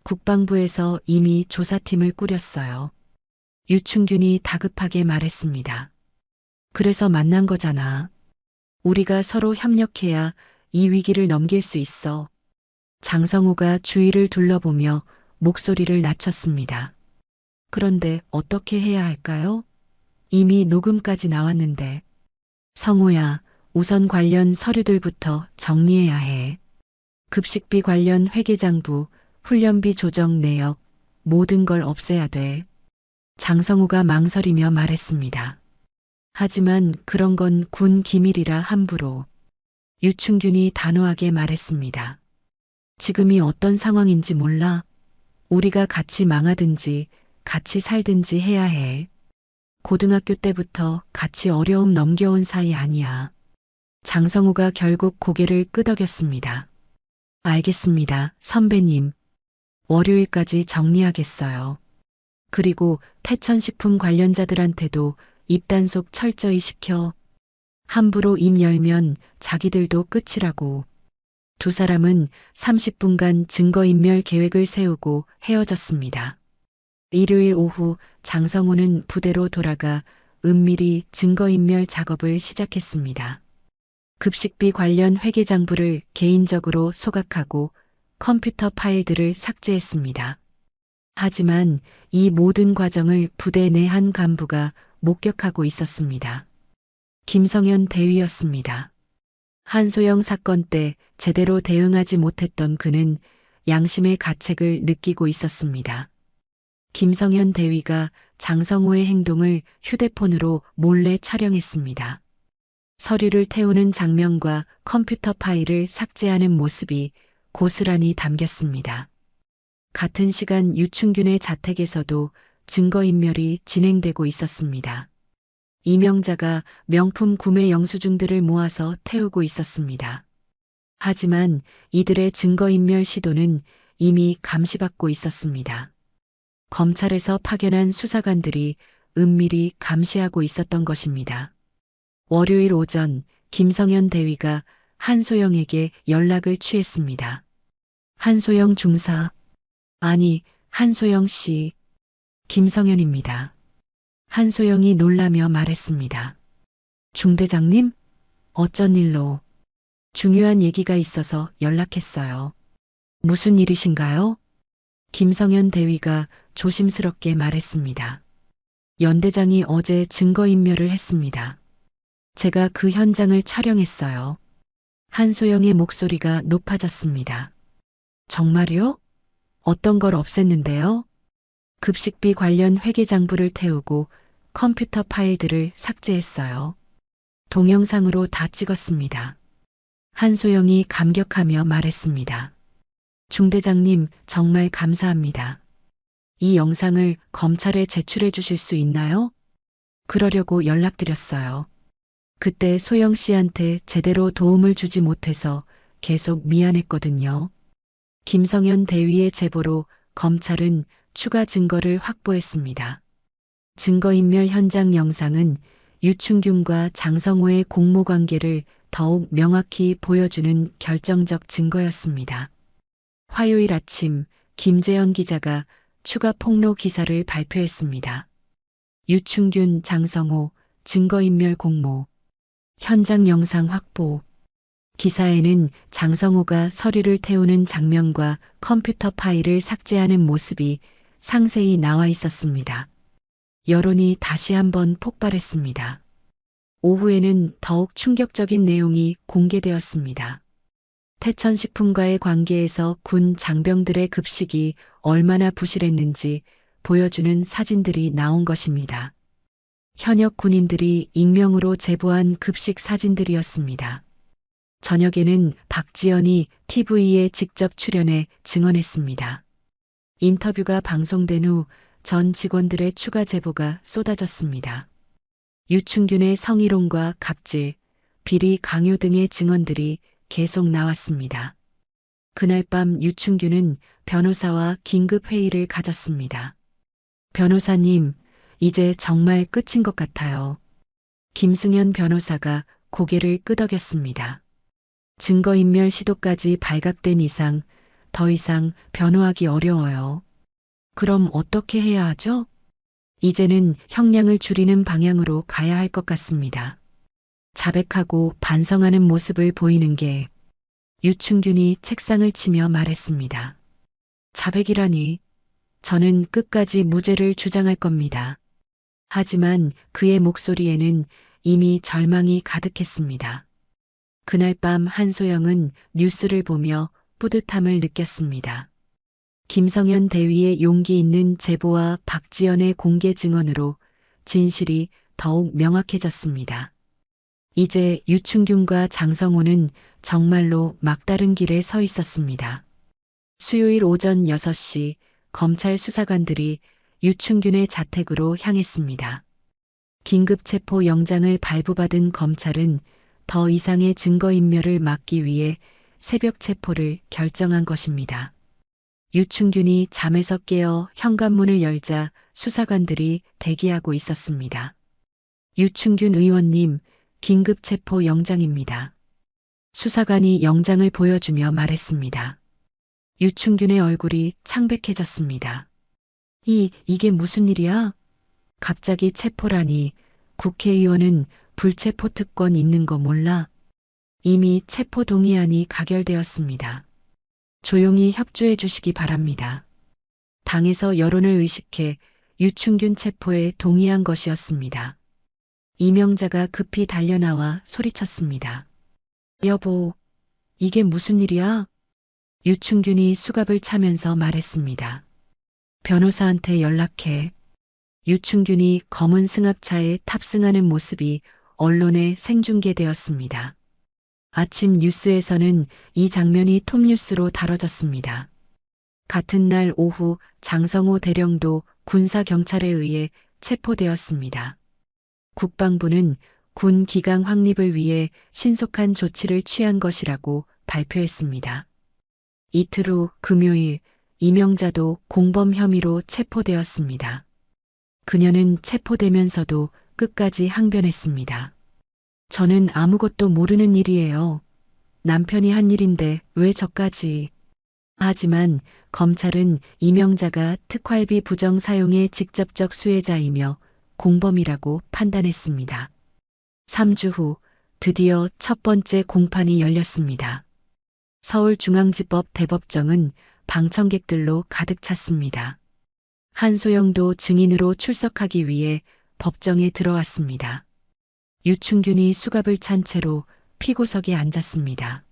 국방부에서 이미 조사팀을 꾸렸어요. 유충균이 다급하게 말했습니다. 그래서 만난 거잖아. 우리가 서로 협력해야 이 위기를 넘길 수 있어. 장성호가 주위를 둘러보며 목소리를 낮췄습니다. 그런데 어떻게 해야 할까요? 이미 녹음까지 나왔는데. 성호야, 우선 관련 서류들부터 정리해야 해. 급식비 관련 회계장부, 훈련비 조정 내역, 모든 걸 없애야 돼. 장성호가 망설이며 말했습니다. 하지만 그런 건 군 기밀이라 함부로. 유충균이 단호하게 말했습니다. 지금이 어떤 상황인지 몰라. 우리가 같이 망하든지 같이 살든지 해야 해. 고등학교 때부터 같이 어려움 넘겨온 사이 아니야. 장성호가 결국 고개를 끄덕였습니다. 알겠습니다, 선배님. 월요일까지 정리하겠어요. 그리고 태천식품 관련자들한테도 입단속 철저히 시켜. 함부로 입 열면 자기들도 끝이라고. 두 사람은 30분간 증거인멸 계획을 세우고 헤어졌습니다. 일요일 오후 장성호는 부대로 돌아가 은밀히 증거인멸 작업을 시작했습니다. 급식비 관련 회계장부를 개인적으로 소각하고 컴퓨터 파일들을 삭제했습니다. 하지만 이 모든 과정을 부대 내 한 간부가 목격하고 있었습니다. 김성현 대위였습니다. 한소영 사건 때 제대로 대응하지 못했던 그는 양심의 가책을 느끼고 있었습니다. 김성현 대위가 장성호의 행동을 휴대폰으로 몰래 촬영했습니다. 서류를 태우는 장면과 컴퓨터 파일을 삭제하는 모습이 고스란히 담겼습니다. 같은 시간 유충균의 자택에서도 증거인멸이 진행되고 있었습니다. 이명자가 명품 구매 영수증들을 모아서 태우고 있었습니다. 하지만 이들의 증거인멸 시도는 이미 감시받고 있었습니다. 검찰에서 파견한 수사관들이 은밀히 감시하고 있었던 것입니다. 월요일 오전 김성현 대위가 한소영에게 연락을 취했습니다. 한소영 중사. 아니, 한소영 씨. 김성현입니다. 한소영이 놀라며 말했습니다. 중대장님? 어쩐 일로? 중요한 얘기가 있어서 연락했어요. 무슨 일이신가요? 김성현 대위가 조심스럽게 말했습니다. 연대장이 어제 증거인멸을 했습니다. 제가 그 현장을 촬영했어요. 한소영의 목소리가 높아졌습니다. 정말요? 어떤 걸 없앴는데요? 급식비 관련 회계장부를 태우고 컴퓨터 파일들을 삭제했어요. 동영상으로 다 찍었습니다. 한소영이 감격하며 말했습니다. 중대장님, 정말 감사합니다. 이 영상을 검찰에 제출해 주실 수 있나요? 그러려고 연락드렸어요. 그때 소영 씨한테 제대로 도움을 주지 못해서 계속 미안했거든요. 김성현 대위의 제보로 검찰은 추가 증거를 확보했습니다. 증거인멸 현장 영상은 유충균과 장성호의 공모 관계를 더욱 명확히 보여주는 결정적 증거였습니다. 화요일 아침 김재현 기자가 추가 폭로 기사를 발표했습니다. 유충균, 장성호, 증거인멸 공모, 현장 영상 확보. 기사에는 장성호가 서류를 태우는 장면과 컴퓨터 파일을 삭제하는 모습이 상세히 나와 있었습니다. 여론이 다시 한번 폭발했습니다. 오후에는 더욱 충격적인 내용이 공개되었습니다. 태천식품과의 관계에서 군 장병들의 급식이 얼마나 부실했는지 보여주는 사진들이 나온 것입니다. 현역 군인들이 익명으로 제보한 급식 사진들이었습니다. 저녁에는 박지연이 TV에 직접 출연해 증언했습니다. 인터뷰가 방송된 후 전 직원들의 추가 제보가 쏟아졌습니다. 유충균의 성희롱과 갑질, 비리 강요 등의 증언들이 계속 나왔습니다. 그날 밤 유충균은 변호사와 긴급 회의를 가졌습니다. 변호사님, 이제 정말 끝인 것 같아요. 김승현 변호사가 고개를 끄덕였습니다. 증거인멸 시도까지 발각된 이상 더 이상 변호하기 어려워요. 그럼 어떻게 해야 하죠? 이제는 형량을 줄이는 방향으로 가야 할 것 같습니다. 자백하고 반성하는 모습을 보이는 게. 유충균이 책상을 치며 말했습니다. 자백이라니. 저는 끝까지 무죄를 주장할 겁니다. 하지만 그의 목소리에는 이미 절망이 가득했습니다. 그날 밤 한소영은 뉴스를 보며 뿌듯함을 느꼈습니다. 김성현 대위의 용기 있는 제보와 박지연의 공개 증언으로 진실이 더욱 명확해졌습니다. 이제 유충균과 장성호는 정말로 막다른 길에 서 있었습니다. 수요일 오전 6시 검찰 수사관들이 유충균의 자택으로 향했습니다. 긴급 체포 영장을 발부받은 검찰은 더 이상의 증거인멸을 막기 위해 새벽 체포를 결정한 것입니다. 유충균이 잠에서 깨어 현관문을 열자 수사관들이 대기하고 있었습니다. 유충균 의원님, 긴급 체포 영장입니다. 수사관이 영장을 보여주며 말했습니다. 유충균의 얼굴이 창백해졌습니다. 이게 무슨 일이야? 갑자기 체포라니. 국회의원은 불체포 특권 있는 거 몰라? 이미 체포 동의안이 가결되었습니다. 조용히 협조해 주시기 바랍니다. 당에서 여론을 의식해 유충균 체포에 동의한 것이었습니다. 이명자가 급히 달려나와 소리쳤습니다. 여보, 이게 무슨 일이야? 유충균이 수갑을 차면서 말했습니다. 변호사한테 연락해. 유충균이 검은 승합차에 탑승하는 모습이 언론에 생중계되었습니다. 아침 뉴스에서는 이 장면이 톱뉴스로 다뤄졌습니다. 같은 날 오후 장성호 대령도 군사경찰에 의해 체포되었습니다. 국방부는 군 기강 확립을 위해 신속한 조치를 취한 것이라고 발표했습니다. 이틀 후 금요일 이명자도 공범 혐의로 체포되었습니다. 그녀는 체포되면서도 끝까지 항변했습니다. 저는 아무것도 모르는 일이에요. 남편이 한 일인데 왜 저까지. 하지만 검찰은 이명자가 특활비 부정 사용의 직접적 수혜자이며 공범이라고 판단했습니다. 3주 후 드디어 첫 번째 공판이 열렸습니다. 서울중앙지법 대법정은 방청객들로 가득 찼습니다. 한소영도 증인으로 출석하기 위해 법정에 들어왔습니다. 유충균이 수갑을 찬 채로 피고석에 앉았습니다.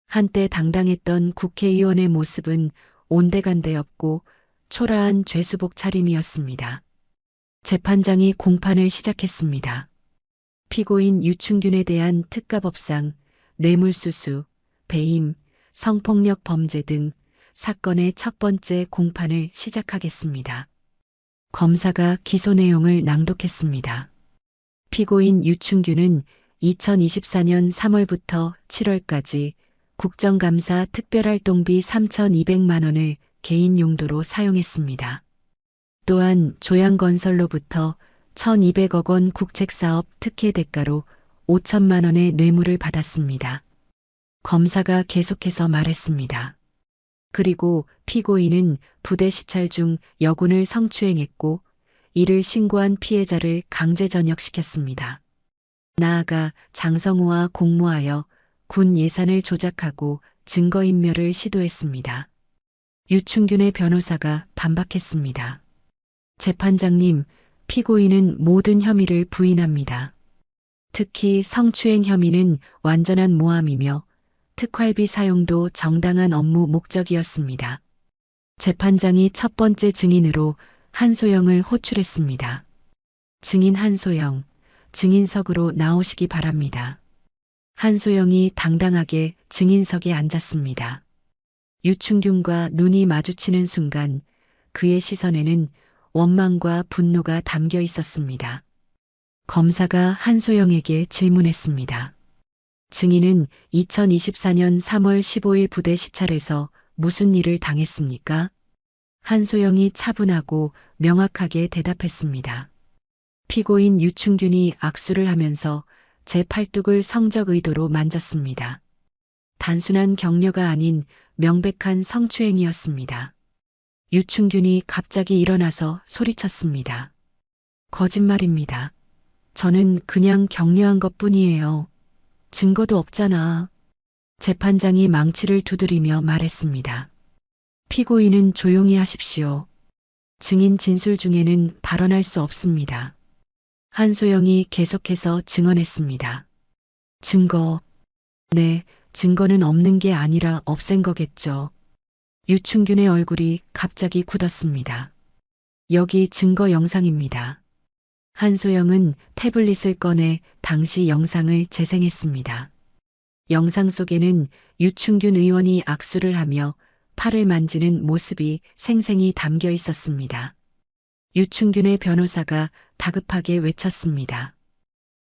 한때 당당했던 국회의원의 모습은 온데간데 없고 초라한 죄수복 차림이었습니다. 재판장이 공판을 시작했습니다. 피고인 유충균에 대한 특가법상 뇌물수수, 배임, 성폭력 범죄 등 사건의 첫 번째 공판을 시작하겠습니다. 검사가 기소 내용을 낭독했습니다. 피고인 유충균은 2024년 3월부터 7월까지 국정감사 특별활동비 3,200만 원을 개인 용도로 사용했습니다. 또한 조양건설로부터 1,200억 원 국책사업 특혜 대가로 5천만 원의 뇌물을 받았습니다. 검사가 계속해서 말했습니다. 그리고 피고인은 부대 시찰 중 여군을 성추행했고 이를 신고한 피해자를 강제 전역시켰습니다. 나아가 장성호와 공모하여 군 예산을 조작하고 증거인멸을 시도했습니다. 유충균의 변호사가 반박했습니다. 재판장님, 피고인은 모든 혐의를 부인합니다. 특히 성추행 혐의는 완전한 모함이며 특활비 사용도 정당한 업무 목적이었습니다. 재판장이 첫 번째 증인으로 한소영을 호출했습니다. 증인 한소영, 증인석으로 나오시기 바랍니다. 한소영이 당당하게 증인석에 앉았습니다. 유충균과 눈이 마주치는 순간 그의 시선에는 원망과 분노가 담겨 있었습니다. 검사가 한소영에게 질문했습니다. 증인은 2024년 3월 15일 부대 시찰에서 무슨 일을 당했습니까? 한소영이 차분하고 명확하게 대답했습니다. 피고인 유충균이 악수를 하면서 제 팔뚝을 성적 의도로 만졌습니다. 단순한 격려가 아닌 명백한 성추행이었습니다. 유충균이 갑자기 일어나서 소리쳤습니다. 거짓말입니다. 저는 그냥 격려한 것뿐이에요. 증거도 없잖아. 재판장이 망치를 두드리며 말했습니다. 피고인은 조용히 하십시오. 증인 진술 중에는 발언할 수 없습니다. 한소영이 계속해서 증언했습니다. 증거. 네, 증거는 없는 게 아니라 없앤 거겠죠. 유충균의 얼굴이 갑자기 굳었습니다. 여기 증거 영상입니다. 한소영은 태블릿을 꺼내 당시 영상을 재생했습니다. 영상 속에는 유충균 의원이 악수를 하며 팔을 만지는 모습이 생생히 담겨 있었습니다. 유충균의 변호사가 다급하게 외쳤습니다.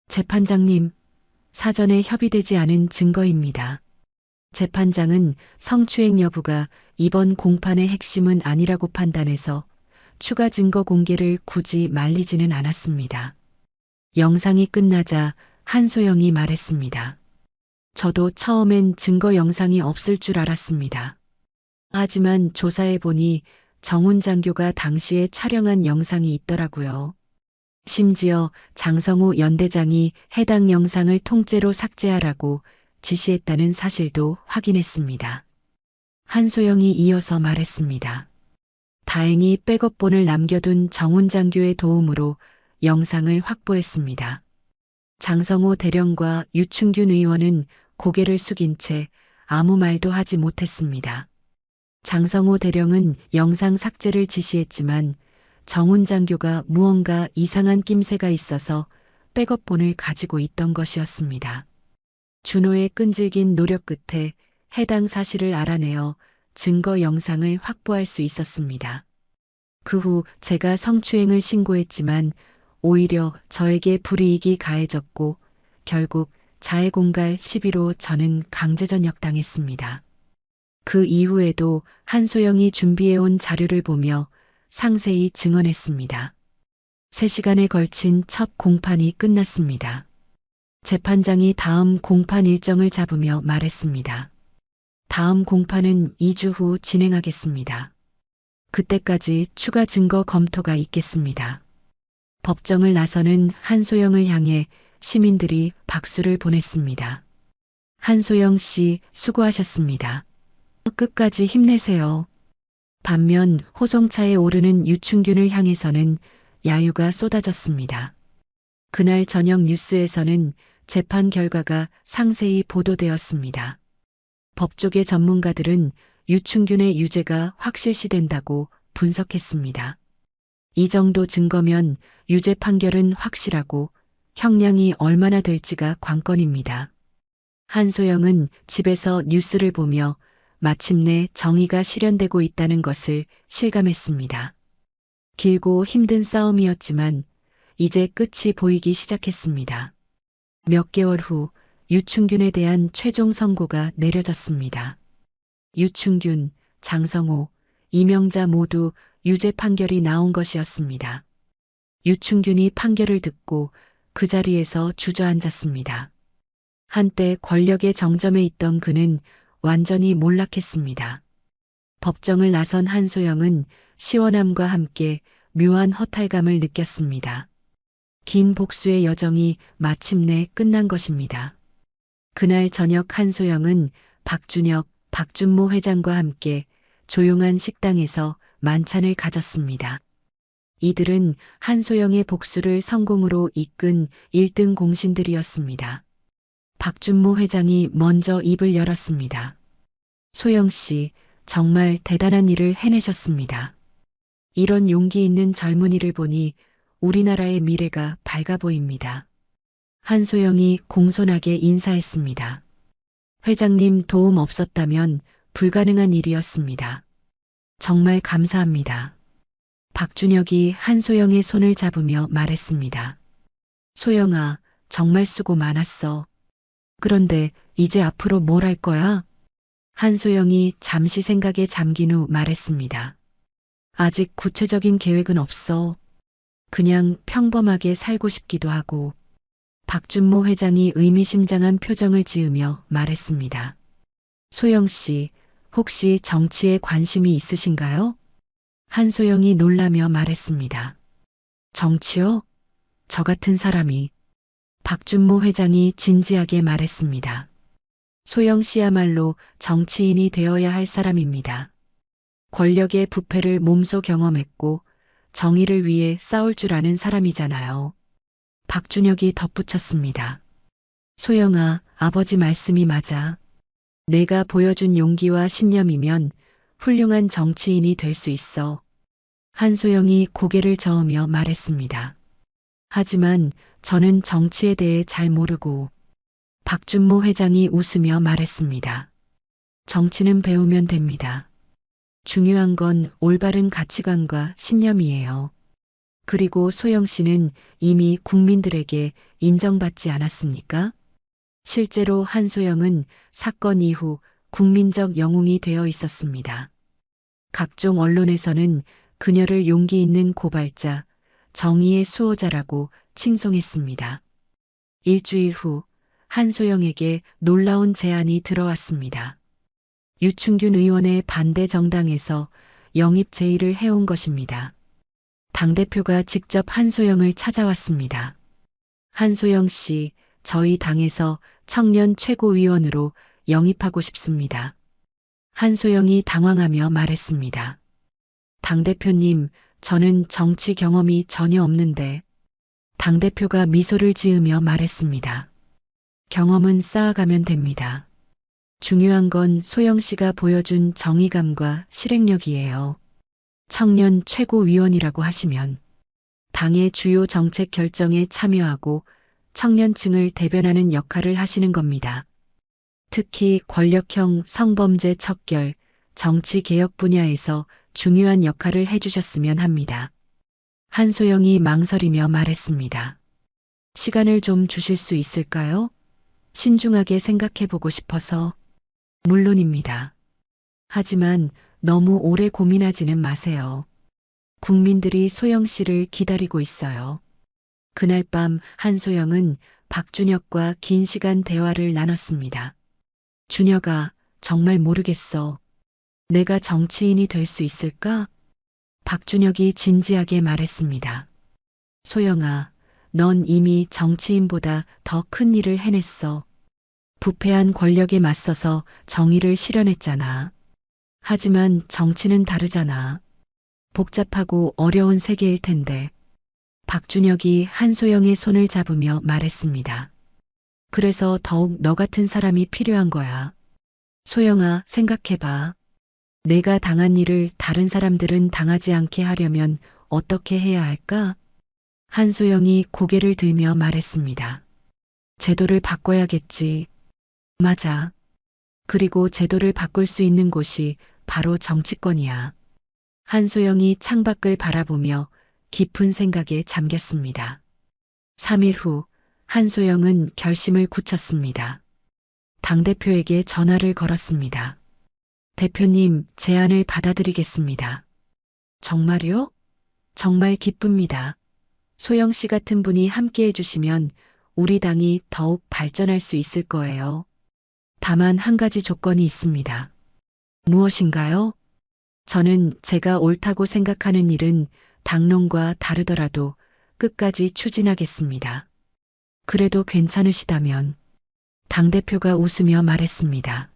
재판장님, 사전에 협의되지 않은 증거입니다. 재판장은 성추행 여부가 이번 공판의 핵심은 아니라고 판단해서 추가 증거 공개를 굳이 말리지는 않았습니다. 영상이 끝나자 한소영이 말했습니다. 저도 처음엔 증거 영상이 없을 줄 알았습니다. 하지만 조사해보니 정훈 장교가 당시에 촬영한 영상이 있더라고요. 심지어 장성호 연대장이 해당 영상을 통째로 삭제하라고 지시했다는 사실도 확인했습니다. 한소영이 이어서 말했습니다. 다행히 백업본을 남겨둔 정훈 장교의 도움으로 영상을 확보했습니다. 장성호 대령과 유충균 의원은 고개를 숙인 채 아무 말도 하지 못했습니다. 장성호 대령은 영상 삭제를 지시했지만 정훈 장교가 무언가 이상한 낌새가 있어서 백업본을 가지고 있던 것이었습니다. 준호의 끈질긴 노력 끝에 해당 사실을 알아내어 증거 영상을 확보할 수 있었습니다. 그 후 제가 성추행을 신고했지만 오히려 저에게 불이익이 가해졌고 결국 자해공갈 시비로 저는 강제전역당했습니다. 그 이후에도 한소영이 준비해온 자료를 보며 상세히 증언했습니다. 3시간에 걸친 첫 공판이 끝났습니다. 재판장이 다음 공판 일정을 잡으며 말했습니다. 다음 공판은 2주 후 진행하겠습니다. 그때까지 추가 증거 검토가 있겠습니다. 법정을 나서는 한소영을 향해 시민들이 박수를 보냈습니다. 한소영 씨 수고하셨습니다. 끝까지 힘내세요. 반면 호송차에 오르는 유충균을 향해서는 야유가 쏟아졌습니다. 그날 저녁 뉴스에서는 재판 결과가 상세히 보도되었습니다. 법조계 전문가들은 유충균의 유죄가 확실시된다고 분석했습니다. 이 정도 증거면 유죄 판결은 확실하고 형량이 얼마나 될지가 관건입니다. 한소영은 집에서 뉴스를 보며 마침내 정의가 실현되고 있다는 것을 실감했습니다. 길고 힘든 싸움이었지만 이제 끝이 보이기 시작했습니다. 몇 개월 후 유충균에 대한 최종 선고가 내려졌습니다. 유충균, 장성호, 이명자 모두 유죄 판결이 나온 것이었습니다. 유충균이 판결을 듣고 그 자리에서 주저앉았습니다. 한때 권력의 정점에 있던 그는 완전히 몰락했습니다. 법정을 나선 한소영은 시원함과 함께 묘한 허탈감을 느꼈습니다. 긴 복수의 여정이 마침내 끝난 것입니다. 그날 저녁 한소영은 박준혁, 박준모 회장과 함께 조용한 식당에서 만찬을 가졌습니다. 이들은 한소영의 복수를 성공으로 이끈 1등 공신들이었습니다. 박준모 회장이 먼저 입을 열었습니다. 소영 씨, 정말 대단한 일을 해내셨습니다. 이런 용기 있는 젊은이를 보니 우리나라의 미래가 밝아 보입니다. 한소영이 공손하게 인사했습니다. 회장님 도움 없었다면 불가능한 일이었습니다. 정말 감사합니다. 박준혁이 한소영의 손을 잡으며 말했습니다. 소영아, 정말 수고 많았어. 그런데 이제 앞으로 뭘 할 거야? 한소영이 잠시 생각에 잠긴 후 말했습니다. 아직 구체적인 계획은 없어. 그냥 평범하게 살고 싶기도 하고. 박준모 회장이 의미심장한 표정을 지으며 말했습니다. 소영 씨, 혹시 정치에 관심이 있으신가요? 한소영이 놀라며 말했습니다. 정치요? 저 같은 사람이. 박준모 회장이 진지하게 말했습니다. 소영 씨야말로 정치인이 되어야 할 사람입니다. 권력의 부패를 몸소 경험했고 정의를 위해 싸울 줄 아는 사람이잖아요. 박준혁이 덧붙였습니다. 소영아, 아버지 말씀이 맞아. 내가 보여준 용기와 신념이면 훌륭한 정치인이 될 수 있어. 한소영이 고개를 저으며 말했습니다. 하지만 저는 정치에 대해 잘 모르고. 박준모 회장이 웃으며 말했습니다. 정치는 배우면 됩니다. 중요한 건 올바른 가치관과 신념이에요. 그리고 소영 씨는 이미 국민들에게 인정받지 않았습니까? 실제로 한소영은 사건 이후 국민적 영웅이 되어 있었습니다. 각종 언론에서는 그녀를 용기 있는 고발자, 정의의 수호자라고 칭송했습니다. 일주일 후 한소영에게 놀라운 제안이 들어왔습니다. 유충균 의원의 반대 정당에서 영입 제의를 해온 것입니다. 당대표가 직접 한소영을 찾아왔습니다. 한소영 씨, 저희 당에서 청년 최고위원으로 영입하고 싶습니다. 한소영이 당황하며 말했습니다. 당대표님, 저는 정치 경험이 전혀 없는데. 당대표가 미소를 지으며 말했습니다. 경험은 쌓아가면 됩니다. 중요한 건 소영 씨가 보여준 정의감과 실행력이에요. 청년 최고위원이라고 하시면 당의 주요 정책 결정에 참여하고 청년층을 대변하는 역할을 하시는 겁니다. 특히 권력형 성범죄 척결, 정치 개혁 분야에서 중요한 역할을 해주셨으면 합니다. 한소영이 망설이며 말했습니다. 시간을 좀 주실 수 있을까요? 신중하게 생각해보고 싶어서. 물론입니다. 하지만 너무 오래 고민하지는 마세요. 국민들이 소영 씨를 기다리고 있어요. 그날 밤 한소영은 박준혁과 긴 시간 대화를 나눴습니다. 준혁아, 정말 모르겠어. 내가 정치인이 될 수 있을까? 박준혁이 진지하게 말했습니다. 소영아, 넌 이미 정치인보다 더 큰 일을 해냈어. 부패한 권력에 맞서서 정의를 실현했잖아. 하지만 정치는 다르잖아. 복잡하고 어려운 세계일 텐데. 박준혁이 한소영의 손을 잡으며 말했습니다. 그래서 더욱 너 같은 사람이 필요한 거야. 소영아, 생각해봐. 내가 당한 일을 다른 사람들은 당하지 않게 하려면 어떻게 해야 할까? 한소영이 고개를 들며 말했습니다. 제도를 바꿔야겠지. 맞아. 그리고 제도를 바꿀 수 있는 곳이 바로 정치권이야. 한소영이 창밖을 바라보며 깊은 생각에 잠겼습니다. 3일 후 한소영은 결심을 굳혔습니다. 당대표에게 전화를 걸었습니다. 대표님, 제안을 받아들이겠습니다. 정말요? 정말 기쁩니다. 소영 씨 같은 분이 함께 해주시면 우리 당이 더욱 발전할 수 있을 거예요. 다만 한 가지 조건이 있습니다. 무엇인가요? 저는 제가 옳다고 생각하는 일은 당론과 다르더라도 끝까지 추진하겠습니다. 그래도 괜찮으시다면 당대표가 웃으며 말했습니다.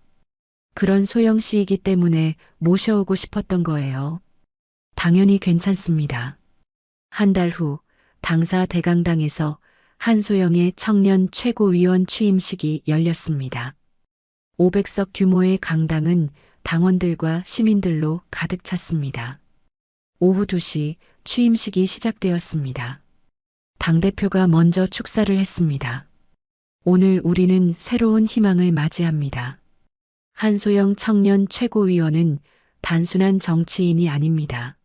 그런 소영 씨이기 때문에 모셔오고 싶었던 거예요. 당연히 괜찮습니다. 한 달 후 당사 대강당에서 한소영의 청년 최고위원 취임식이 열렸습니다. 500석 규모의 강당은 당원들과 시민들로 가득 찼습니다. 오후 2시 취임식이 시작되었습니다. 당대표가 먼저 축사를 했습니다. 오늘 우리는 새로운 희망을 맞이합니다. 한소영 청년 최고위원은 단순한 정치인이 아닙니다.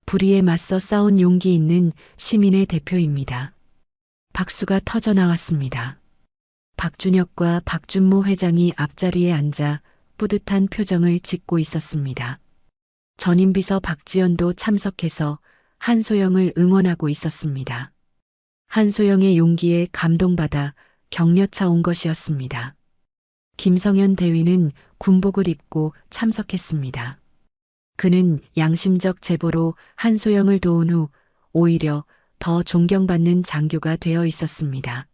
불의에 맞서 싸운 용기 있는 시민의 대표입니다. 박수가 터져 나왔습니다. 박준혁과 박준모 회장이 앞자리에 앉아 뿌듯한 표정을 짓고 있었습니다. 전임 비서 박지연도 참석해서 한소영을 응원하고 있었습니다. 한소영의 용기에 감동받아 격려차 온 것이었습니다. 김성현 대위는 군복을 입고 참석했습니다. 그는 양심적 제보로 한소영을 도운 후 오히려 더 존경받는 장교가 되어 있었습니다.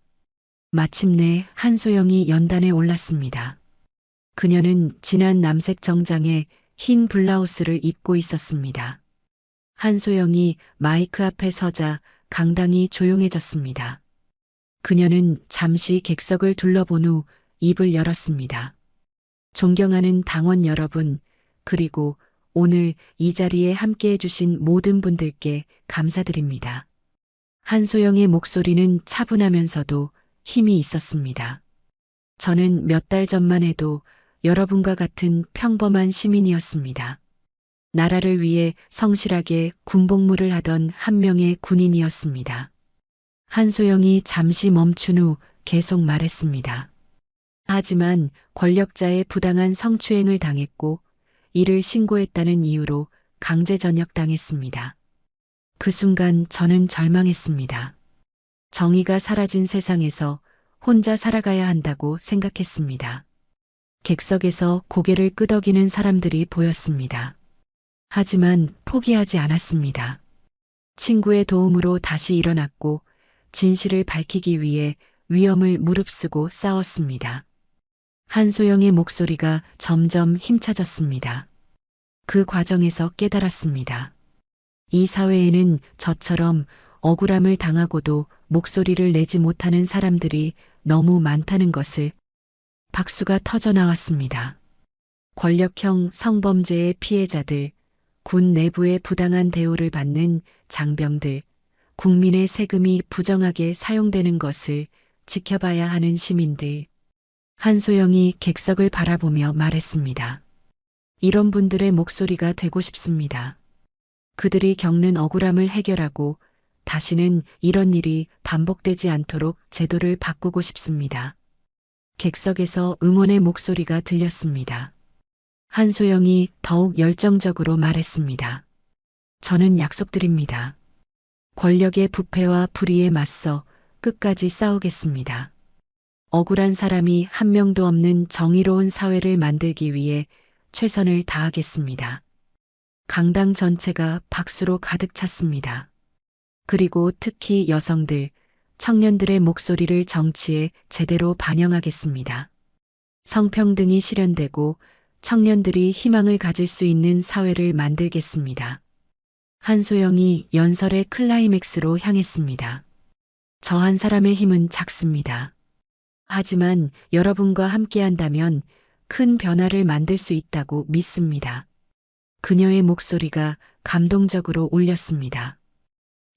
마침내 한소영이 연단에 올랐습니다. 그녀는 진한 남색 정장에 흰 블라우스를 입고 있었습니다. 한소영이 마이크 앞에 서자 강당이 조용해졌습니다. 그녀는 잠시 객석을 둘러본 후 입을 열었습니다. 존경하는 당원 여러분, 그리고 오늘 이 자리에 함께해 주신 모든 분들께 감사드립니다. 한소영의 목소리는 차분하면서도 힘이 있었습니다. 저는 몇 달 전만 해도 여러분과 같은 평범한 시민이었습니다. 나라를 위해 성실하게 군복무를 하던 한 명의 군인이었습니다. 한소영이 잠시 멈춘 후 계속 말했습니다. 하지만 권력자의 부당한 성추행을 당했고 이를 신고했다는 이유로 강제 전역당했습니다. 그 순간 저는 절망했습니다. 정의가 사라진 세상에서 혼자 살아가야 한다고 생각했습니다. 객석에서 고개를 끄덕이는 사람들이 보였습니다. 하지만 포기하지 않았습니다. 친구의 도움으로 다시 일어났고 진실을 밝히기 위해 위험을 무릅쓰고 싸웠습니다. 한소영의 목소리가 점점 힘차졌습니다. 그 과정에서 깨달았습니다. 이 사회에는 저처럼 억울함을 당하고도 목소리를 내지 못하는 사람들이 너무 많다는 것을. 박수가 터져 나왔습니다. 권력형 성범죄의 피해자들, 군 내부의 부당한 대우를 받는 장병들, 국민의 세금이 부정하게 사용되는 것을 지켜봐야 하는 시민들. 한소영이 객석을 바라보며 말했습니다. 이런 분들의 목소리가 되고 싶습니다. 그들이 겪는 억울함을 해결하고 다시는 이런 일이 반복되지 않도록 제도를 바꾸고 싶습니다. 객석에서 응원의 목소리가 들렸습니다. 한소영이 더욱 열정적으로 말했습니다. 저는 약속드립니다. 권력의 부패와 불의에 맞서 끝까지 싸우겠습니다. 억울한 사람이 한 명도 없는 정의로운 사회를 만들기 위해 최선을 다하겠습니다. 강당 전체가 박수로 가득 찼습니다. 그리고 특히 여성들, 청년들의 목소리를 정치에 제대로 반영하겠습니다. 성평등이 실현되고 청년들이 희망을 가질 수 있는 사회를 만들겠습니다. 한소영이 연설의 클라이맥스로 향했습니다. 저 한 사람의 힘은 작습니다. 하지만 여러분과 함께한다면 큰 변화를 만들 수 있다고 믿습니다. 그녀의 목소리가 감동적으로 울렸습니다.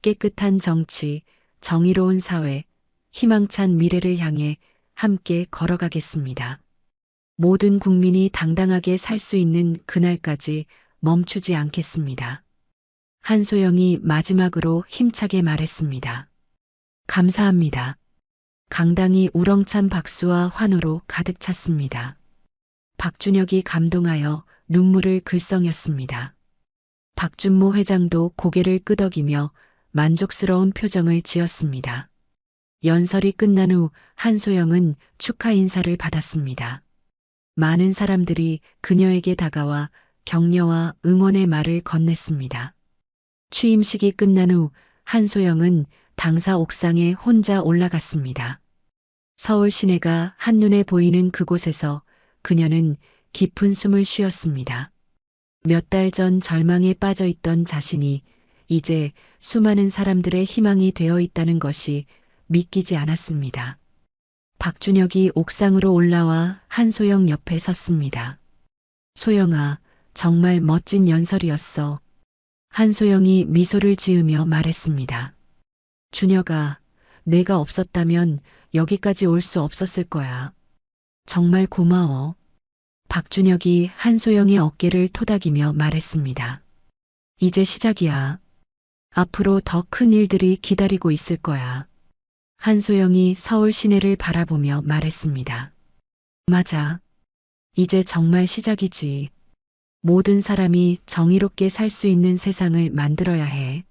깨끗한 정치, 정의로운 사회, 희망찬 미래를 향해 함께 걸어가겠습니다. 모든 국민이 당당하게 살 수 있는 그날까지 멈추지 않겠습니다. 한소영이 마지막으로 힘차게 말했습니다. 감사합니다. 강당이 우렁찬 박수와 환호로 가득 찼습니다. 박준혁이 감동하여 눈물을 글썽였습니다. 박준모 회장도 고개를 끄덕이며 만족스러운 표정을 지었습니다. 연설이 끝난 후 한소영은 축하 인사를 받았습니다. 많은 사람들이 그녀에게 다가와 격려와 응원의 말을 건넸습니다. 취임식이 끝난 후 한소영은 당사 옥상에 혼자 올라갔습니다. 서울 시내가 한눈에 보이는 그곳에서 그녀는 깊은 숨을 쉬었습니다. 몇 달 전 절망에 빠져 있던 자신이 이제 수많은 사람들의 희망이 되어 있다는 것이 믿기지 않았습니다. 박준혁이 옥상으로 올라와 한소영 옆에 섰습니다. 소영아, 정말 멋진 연설이었어. 한소영이 미소를 지으며 말했습니다. 준혁아, 내가 없었다면 여기까지 올 수 없었을 거야. 정말 고마워. 박준혁이 한소영의 어깨를 토닥이며 말했습니다. 이제 시작이야. 앞으로 더 큰 일들이 기다리고 있을 거야. 한소영이 서울 시내를 바라보며 말했습니다. 맞아. 이제 정말 시작이지. 모든 사람이 정의롭게 살 수 있는 세상을 만들어야 해.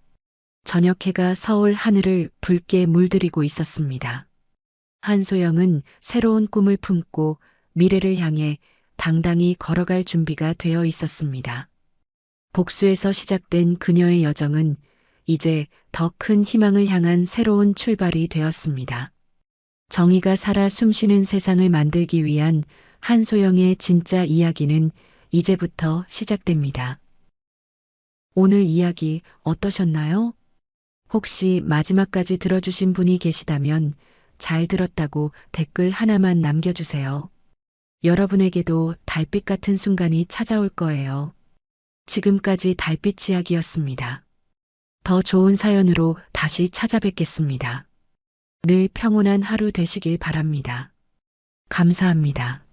저녁 해가 서울 하늘을 붉게 물들이고 있었습니다. 한소영은 새로운 꿈을 품고 미래를 향해 당당히 걸어갈 준비가 되어 있었습니다. 복수에서 시작된 그녀의 여정은 이제 더 큰 희망을 향한 새로운 출발이 되었습니다. 정의가 살아 숨쉬는 세상을 만들기 위한 한소영의 진짜 이야기는 이제부터 시작됩니다. 오늘 이야기 어떠셨나요? 혹시 마지막까지 들어주신 분이 계시다면 잘 들었다고 댓글 하나만 남겨주세요. 여러분에게도 달빛 같은 순간이 찾아올 거예요. 지금까지 달빛 이야기였습니다. 더 좋은 사연으로 다시 찾아뵙겠습니다. 늘 평온한 하루 되시길 바랍니다. 감사합니다.